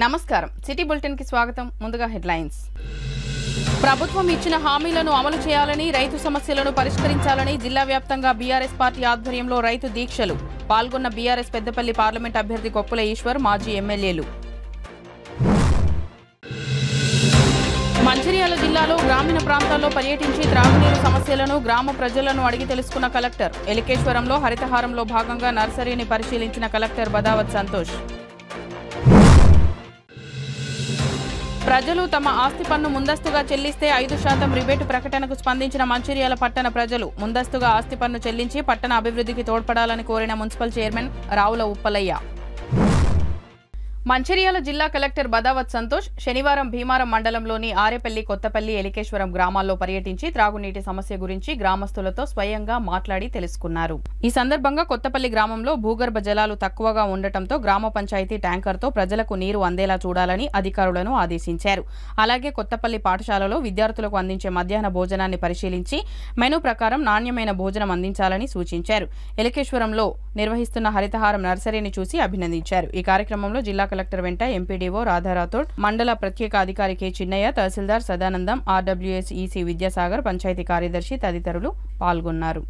నమస్కారం city bulletin కి స్వాగతం ముందుగా హెడ్లైన్స్ ప్రభుత్వం ఇచ్చిన హామీలను అమలు చేయాలని రైతు సమస్యలను పరిష్కరించాలని జిల్లా వ్యాప్తంగా బీఆర్ఎస్ పార్టీ ఆధ్వర్యంలో రైతు దీక్షలు పాల్గొన్న బీఆర్ఎస్ పెద్దపల్లి పార్లమెంట్ అభ్యర్థి కొప్పుల ఈశ్వర్ మాజీ ఎమ్మెల్యేలు మంచిర్యాల జిల్లాలో గ్రామీణ ప్రాంతాల్లో పర్యటించి త్రాగునీరు సమస్యలను గ్రామ ప్రజలను అడిగి తెలుసుకున్న కలెక్టర్ ఎలికేశ్వరంలో హరితహారంలో భాగంగా నర్సరీని పరిశీలించిన కలెక్టర్ బదావత్ సంతోష్ ప్రజలు తమ ఆస్తి పన్ను ముందస్తుగా చెల్లిస్తే 5% రిబేటు ప్రకటనకు స్పందించిన మంచిర్యాల పట్టణ ప్రజలు ముందస్తుగా ఆస్తి పన్ను చెల్లించి పట్టణ అభివృద్ధికి తోడ్పడాలని కోరిన మున్సిపల్ చైర్మన్ రావుల ఉప్పలయ్య మంచిర్యాల జిల్లా కలెక్టర్ బదావత్ సంతోష్ శనివారం భీమారం మండలంలోని ఆరేపల్లి కొత్తపల్లి ఎలికేశ్వరం గ్రామాల్లో పర్యటించి త్రాగునీటి సమస్య గురించి గ్రామస్తులతో స్వయంగా మాట్లాడి తెలుసుకున్నారు. ఈ సందర్భంగా కొత్తపల్లి గ్రామంలో భూగర్భ జలాలు తక్కువగా ఉండటంతో గ్రామ పంచాయతీ ట్యాంకర్తో ప్రజలకు నీరు అందేలా చూడాలని అధికారులను ఆదేశించారు. అలాగే కొత్తపల్లి పాఠశాలలో విద్యార్థులకు అందించే మధ్యాహ్న భోజనాన్ని పరిశీలించి మెనూ ప్రకారం నాణ్యమైన భోజనం అందించాలని సూచించారు. ఎలికేశ్వరంలో నిర్వహిస్తున్న హరితహారం నర్సరీని చూసి అభినందించారు. ఈ కార్యక్రమంలో జిల్లా కలెక్టర్ వెంట ఎంపీడీఓ రాధారాథోడ్, మండల ప్రత్యేక అధికారి కె చిన్నయ్య, తహసీల్దార్ సదానందం, ఆర్డబ్ల్యూఎస్ ఈసీ విద్యాసాగర్, పంచాయతీ కార్యదర్శి తదితరులు పాల్గొన్నారు.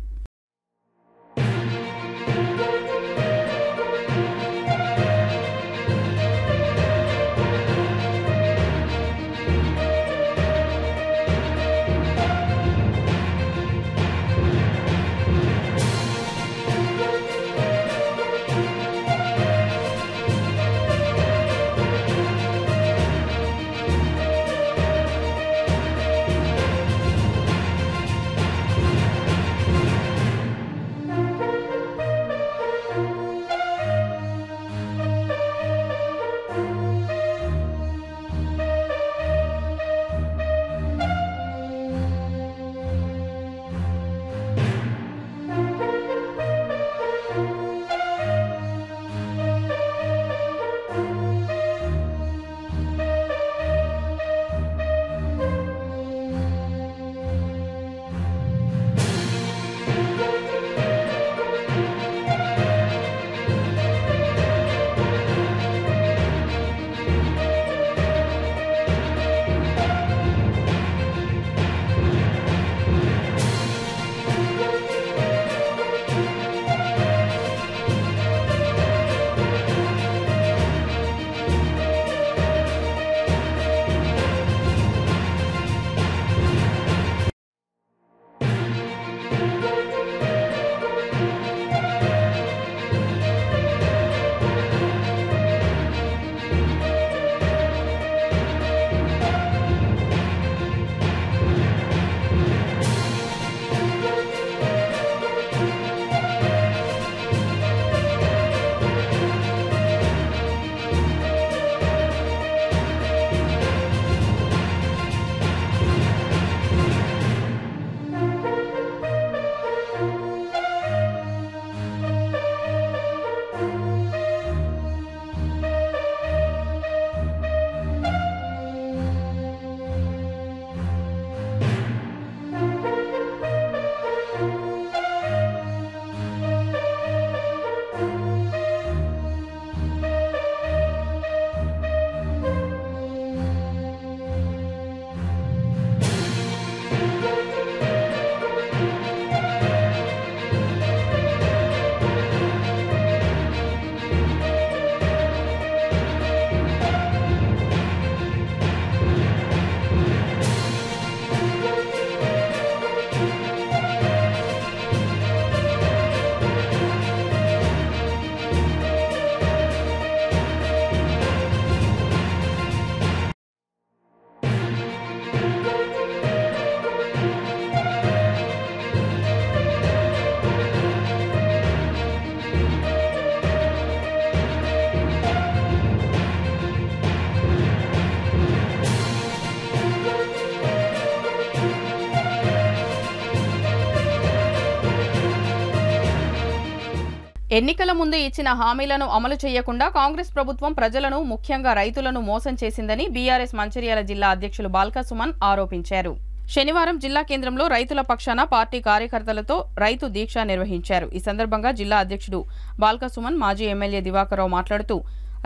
ఎన్నికల ముందు ఇచ్చిన హామీలను అమలు చేయకుండా కాంగ్రెస్ ప్రభుత్వం ప్రజలను ముఖ్యంగా రైతులను మోసం చేసిందని బీఆర్ఎస్ మంచిర్యాల జిల్లా అధ్యక్షులు బాల్కా సుమన్ ఆరోపించారు. శనివారం జిల్లా కేంద్రంలో రైతుల పక్షాన పార్టీ కార్యకర్తలతో రైతు దీక్ష నిర్వహించారు. ఈ సందర్భంగా జిల్లా అధ్యక్షుడు బాల్కా సుమన్, మాజీ ఎమ్మెల్యే దివాకర్ రావు మాట్లాడుతూ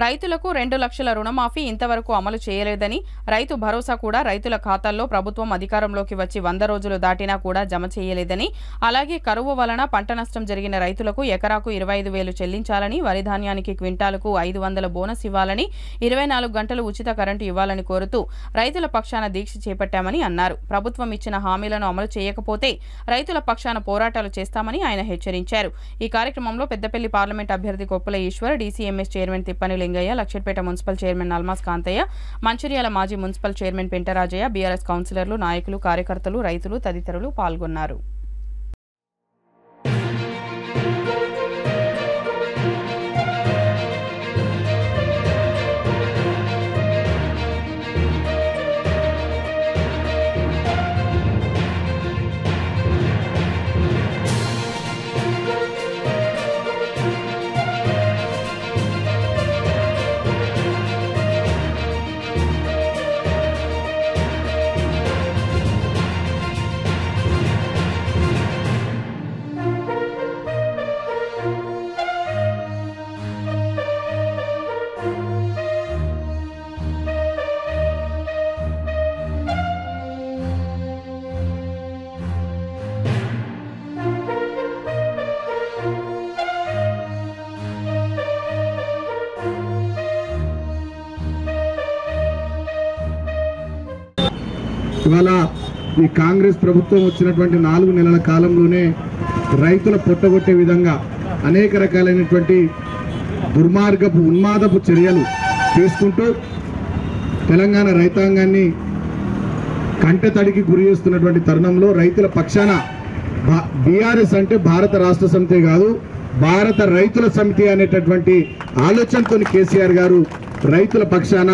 రైతులకు 2 లక్షల రుణమాఫీ ఇంతవరకు అమలు చేయలేదని, రైతు భరోసా కూడా రైతుల ఖాతాల్లో ప్రభుత్వం అధికారంలోకి వచ్చి 100 రోజులు దాటినా కూడా జమ చేయలేదని, అలాగే కరువు వలన పంట నష్టం జరిగిన రైతులకు ఎకరాకు 25,000 చెల్లించాలని, వరి ధాన్యానికి క్వింటాలకు 500 బోనస్ ఇవ్వాలని, 24 గంటలు ఉచిత కరెంటు ఇవ్వాలని కోరుతూ రైతుల పక్షాన దీక్ష చేపట్టామని అన్నారు. ప్రభుత్వం ఇచ్చిన హామీలను అమలు చేయకపోతే రైతుల పక్షాన పోరాటాలు చేస్తామని ఆయన హెచ్చరించారు. ఈ కార్యక్రమంలో పెద్దపల్లి పార్లమెంట్ అభ్యర్థి Koppula Eshwar, DCMS chairman Thippani Lingaiah, Luxettipet municipal chairman Almas Kanthaiah, Mancherial మాజీ మున్సిపల్ చైర్మన్ పెంటరాజయ్య, బీఆర్ఎస్ కౌన్సిలర్లు, నాయకులు, కార్యకర్తలు, రైతులు తదితరులు పాల్గొన్నారు. ఇవాళ ఈ కాంగ్రెస్ ప్రభుత్వం వచ్చినటువంటి 4 నెలల కాలంలోనే రైతుల పొట్టగొట్టే విధంగా అనేక రకాలైనటువంటి దుర్మార్గపు ఉన్మాదపు చర్యలు తీసుకుంటూ తెలంగాణ రైతాంగాన్ని కంటతడికి గురి చేస్తున్నటువంటి తరుణంలో రైతుల పక్షాన బీఆర్ఎస్ అంటే భారత రాష్ట్ర సమితి కాదు, భారత రైతుల సమితి అనేటటువంటి ఆలోచనతో కేసీఆర్ గారు రైతుల పక్షాన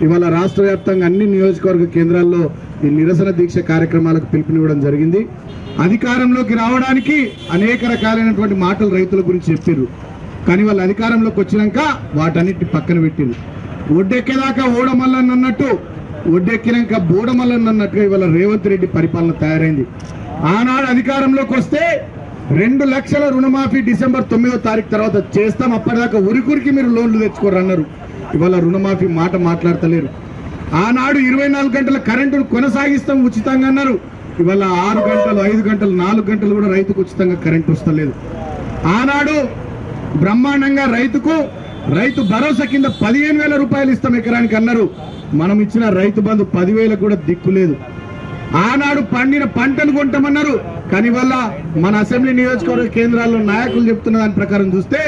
ఇవాళ రాష్ట్ర వ్యాప్తంగా అన్ని నియోజకవర్గ కేంద్రాల్లో ఈ నిరసన దీక్ష కార్యక్రమాలకు పిలుపునివ్వడం జరిగింది. అధికారంలోకి రావడానికి అనేక రకాలైనటువంటి మాటలు రైతుల గురించి చెప్పారు. కానీ వాళ్ళు అధికారంలోకి వచ్చినాక వాటన్నిటిని పక్కన పెట్టింది. ఒడ్డెక్కేదాకా ఓడమల్లన్న అన్నట్టు, ఒడ్డెక్కినాక బోడమల్లన్న అన్నట్టుగా ఇవాళ రేవంత్ రెడ్డి పరిపాలన తయారైంది. ఆనాడు అధికారంలోకి వస్తే 2 లక్షల రుణమాఫీ డిసెంబర్ 9వ తారీఖు తర్వాత చేస్తాం, అప్పటిదాకా ఉరికురికి మీరు లోన్లు తెచ్చుకోరన్నారు. ఇవాళ రుణమాఫీ మాట మాట్లాడతలేరు. ఆనాడు 24 గంటల కరెంటును కొనసాగిస్తాం ఉచితంగా అన్నారు. ఇవాళ 6 గంటలు, 5 గంటలు, 4 గంటలు కూడా రైతుకు ఉచితంగా కరెంటు వస్తలేదు. ఆనాడు బ్రహ్మాండంగా రైతు భరోసా కింద 15,000 రూపాయలు ఇస్తాం ఎకరానికి అన్నారు. మనం ఇచ్చిన రైతు బంధు 10,000 కూడా దిక్కులేదు. ఆనాడు పండిన పంటను కొంటామన్నారు. కానీ వల్ల మన అసెంబ్లీ నియోజకవర్గ కేంద్రాల్లో నాయకులు చెప్తున్న దాని ప్రకారం చూస్తే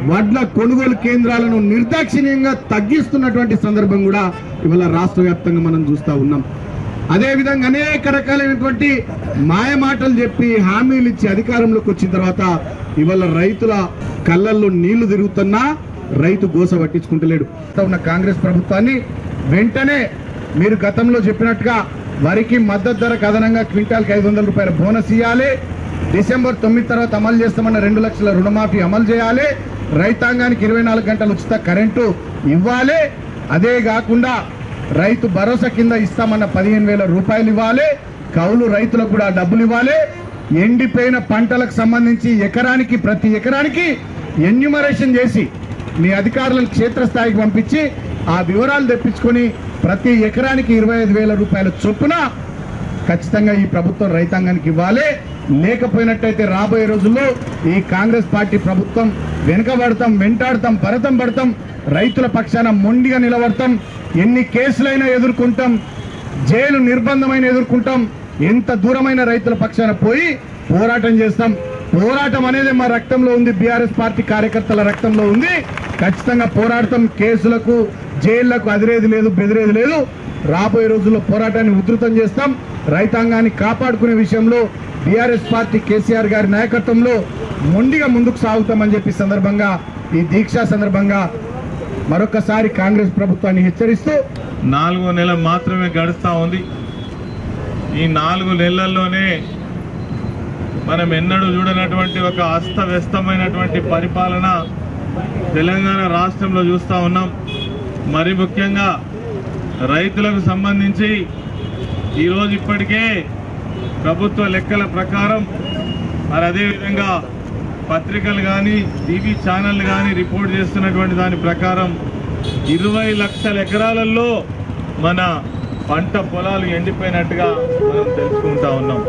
వడ్ల కొనుగోలు కేంద్రాలను నిర్దాక్షిణ్యంగా తగ్గిస్తున్నటువంటి సందర్భం కూడా ఇవాళ రాష్ట్ర వ్యాప్తంగా మనం చూస్తా ఉన్నాం. అదేవిధంగా అనేక రకాలైనటువంటి మాయ మాటలు చెప్పి హామీలు ఇచ్చి అధికారంలోకి వచ్చిన తర్వాత ఇవాళ రైతుల కళ్ళల్లో నీళ్లు తిరుగుతున్నా రైతు గోస పట్టించుకుంటలేడు. ఉన్న కాంగ్రెస్ ప్రభుత్వాన్ని వెంటనే మీరు గతంలో చెప్పినట్టుగా వరికి మద్దతు ధరకు అదనంగా క్వింటాల్కి 500 రూపాయల బోనస్ ఇవ్వాలి. డిసెంబర్ 9 తర్వాత అమలు చేస్తామన్న 2 లక్షల రుణమాఫీ అమలు చేయాలి. రైతాంగానికి 24 గంటల ఉచిత కరెంటు ఇవ్వాలి. అదే కాకుండా రైతు భరోసా కింద ఇస్తామన్న 15,000 రూపాయలు ఇవ్వాలి. కౌలు రైతులకు కూడా డబ్బులు ఇవ్వాలి. ఎండిపోయిన పంటలకు సంబంధించి ప్రతి ఎకరానికి ఎన్యూమరేషన్ చేసి మీ అధికారులను క్షేత్రస్థాయికి పంపించి ఆ వివరాలు తెప్పించుకొని ప్రతి ఎకరానికి 25,000 రూపాయల చొప్పున ఖచ్చితంగా ఈ ప్రభుత్వం రైతాంగానికి ఇవ్వాలి. లేకపోయినట్టయితే రాబోయే రోజుల్లో ఈ కాంగ్రెస్ పార్టీ ప్రభుత్వం వెనుకబడతాం, వెంటాడతాం, భరతం పడతాం, రైతుల పక్షాన మొండిగా నిలబడతాం. ఎన్ని కేసులైనా ఎదుర్కొంటాం, జైలు నిర్బంధమైన ఎదుర్కొంటాం. ఎంత దూరమైన రైతుల పక్షాన పోయి పోరాటం చేస్తాం. పోరాటం అనేది మా రక్తంలో ఉంది, బీఆర్ఎస్ పార్టీ కార్యకర్తల రక్తంలో ఉంది. ఖచ్చితంగా పోరాడతాం. కేసులకు, జైళ్లకు అదిరేది లేదు, బెదిరేది లేదు. రాబోయే రోజుల్లో పోరాటాన్ని ఉధృతం చేస్తాం. రైతాంగాన్ని కాపాడుకునే విషయంలో బీఆర్ఎస్ పార్టీ కేసీఆర్ గారి నాయకత్వంలో మొండిగా ముందుకు సాగుతామని చెప్పి సందర్భంగా ఈ దీక్షా సందర్భంగా మరొకసారి కాంగ్రెస్ ప్రభుత్వాన్ని హెచ్చరిస్తూ 4 నెలలు మాత్రమే గడుస్తూ ఉంది. ఈ 4 నెలల్లోనే మనం ఎన్నడూ చూడనటువంటి ఒక అస్తవ్యస్తమైనటువంటి పరిపాలన తెలంగాణ రాష్ట్రంలో చూస్తూ ఉన్నాం. మరి ముఖ్యంగా రైతులకు సంబంధించి ఈరోజు ఇప్పటికే ప్రభుత్వ లెక్కల ప్రకారం మరి అదేవిధంగా పత్రికలు కానీ టీవీ ఛానళ్ళు కానీ రిపోర్ట్ చేస్తున్నటువంటి దాని ప్రకారం 20 లక్షల ఎకరాలలో మన పంట పొలాలు ఎండిపోయినట్టుగా మనం తెలుసుకుంటా ఉన్నాం.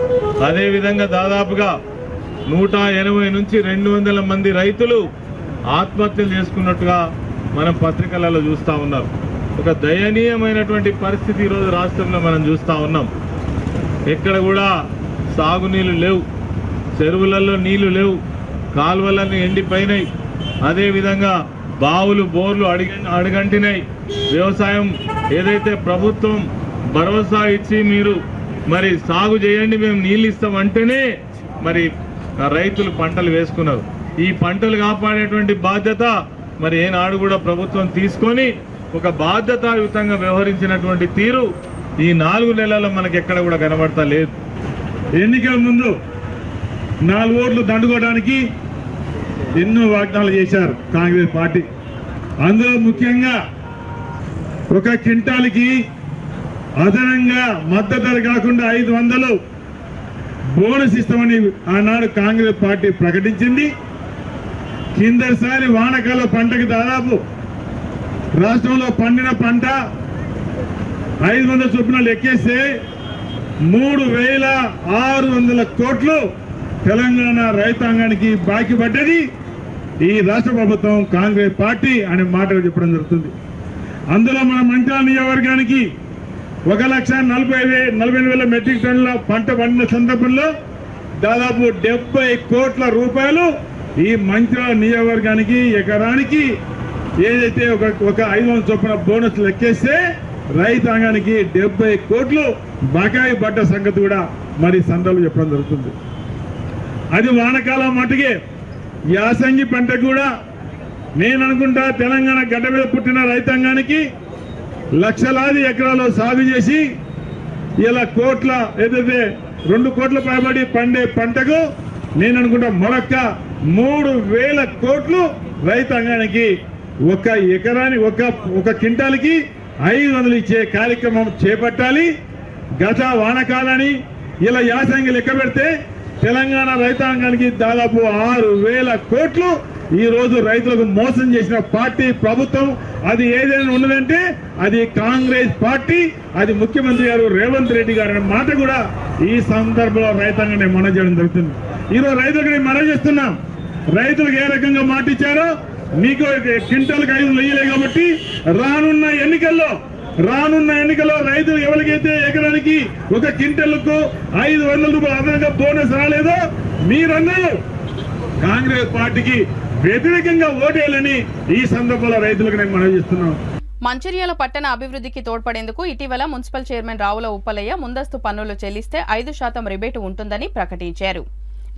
అదేవిధంగా దాదాపుగా 180 నుంచి 200 మంది రైతులు ఆత్మహత్యలు చేసుకున్నట్టుగా మనం పత్రికలలో చూస్తూ ఉన్నారు. ఒక దయనీయమైనటువంటి పరిస్థితి ఈరోజు రాష్ట్రంలో మనం చూస్తూ ఉన్నాం. ఎక్కడ కూడా సాగునీళ్ళు లేవు, చెరువులలో నీళ్లు లేవు, కాలువలన్నీ ఎండిపోయినాయి. అదేవిధంగా బావులు బోర్లు అడుగంటినాయి. వ్యవసాయం ఏదైతే ప్రభుత్వం భరోసా ఇచ్చి మీరు మరి సాగు చేయండి మేము నీళ్ళు ఇస్తామంటేనే మరి రైతులు పంటలు వేసుకున్నారు. ఈ పంటలు కాపాడేటువంటి బాధ్యత మరి ఏనాడు కూడా ప్రభుత్వం తీసుకొని ఒక బాధ్యతాయుతంగా వ్యవహరించినటువంటి తీరు ఈ 4 నెలల్లో మనకి ఎక్కడ కూడా కనబడతా లేదు. ఎన్నికల ముందు 4 ఓట్లు దండుకోవడానికి ఎన్నో వాగ్దానాలు చేశారు కాంగ్రెస్ పార్టీ. అందులో ముఖ్యంగా ఒక క్వింటాల్కి అదనంగా మద్దతు ధర కాకుండా 500 బోనస్ ఇస్తామని ఆనాడు కాంగ్రెస్ పార్టీ ప్రకటించింది. కిందసారి వానకాల పంటకి దాదాపు రాష్ట్రంలో పండిన పంట 500 చొప్పున లెక్కేస్తే 3600 కోట్లు తెలంగాణ రైతాంగానికి బాకీ పడ్డది ఈ రాష్ట్ర ప్రభుత్వం కాంగ్రెస్ పార్టీ అనే మాటలు చెప్పడం జరుగుతుంది. అందులో మన మంచిర్యాల నియోజకవర్గానికి 1,40,000 మెట్రిక్ టన్నుల పంట పండిన సందర్భంలో దాదాపు 70 కోట్ల రూపాయలు ఈ మంచిర్యాల నియోజకవర్గానికి ఎకరానికి ఏదైతే ఒక 500 చొప్పున బోనస్ లెక్కేస్తే రైతాంగానికి 70 కోట్లు బకాయి పడ్డ సంగతి కూడా మరి సందర్భంలో చెప్పడం జరుగుతుంది. అది వానకాలం మటుకే. యాసంగి పంట కూడా నేను అనుకుంటా తెలంగాణ గడ్డ మీద పుట్టిన రైతాంగానికి లక్షలాది ఎకరాలు సాగు చేసి ఇలా కోట్ల ఏదైతే 2 కోట్ల పైబడి పండే పంటకు నేను అనుకుంటా మరొక్క 3,000 కోట్లు రైతాంగానికి ఒక ఎకరానికి ఒక క్వింటాల్కి 500 ఇచ్చే కార్యక్రమం చేపట్టాలి. గత వానకాలని ఇలా యాసంగి లెక్క పెడితే తెలంగాణ రైతాంగానికి దాదాపు 6,000 కోట్లు ఈ రోజు రైతులకు మోసం చేసిన పార్టీ ప్రభుత్వం అది ఏదైనా ఉన్నదంటే అది కాంగ్రెస్ పార్టీ, అది ముఖ్యమంత్రి గారు రేవంత్ రెడ్డి గారు అనే మాట కూడా ఈ సందర్భంలో రైతాంగాన్ని మనం చేయడం జరుగుతుంది. ఈరోజు రైతులకు నేను మనం చేస్తున్నాం. రైతులకు ఏ రకంగా మాట ఇచ్చారో మీకు క్వింటాల్కి 500 ఇయ్యలే కాబట్టి రానున్న ఎన్నికల్లో రైతులు ఎవరికైతే ఎకరానికి ఒక క్వింటల్కు 500 రూపాయలు అదనంగా బోనస్ రాలేదో మీరందరూ కాంగ్రెస్ పార్టీకి వ్యతిరేకంగా ఓటేయాలని ఈ సందర్భంలో రైతులకు నేను మనవి చేస్తున్నాను. మంచిర్యాల పట్టణ అభివృద్ధికి తోడ్పడేందుకు ఇటీవల మున్సిపల్ చైర్మన్ రావుల ఉప్పలయ్య ముందస్తు పన్నులు చెల్లిస్తే 5% రిబేటు ఉంటుందని ప్రకటించారు.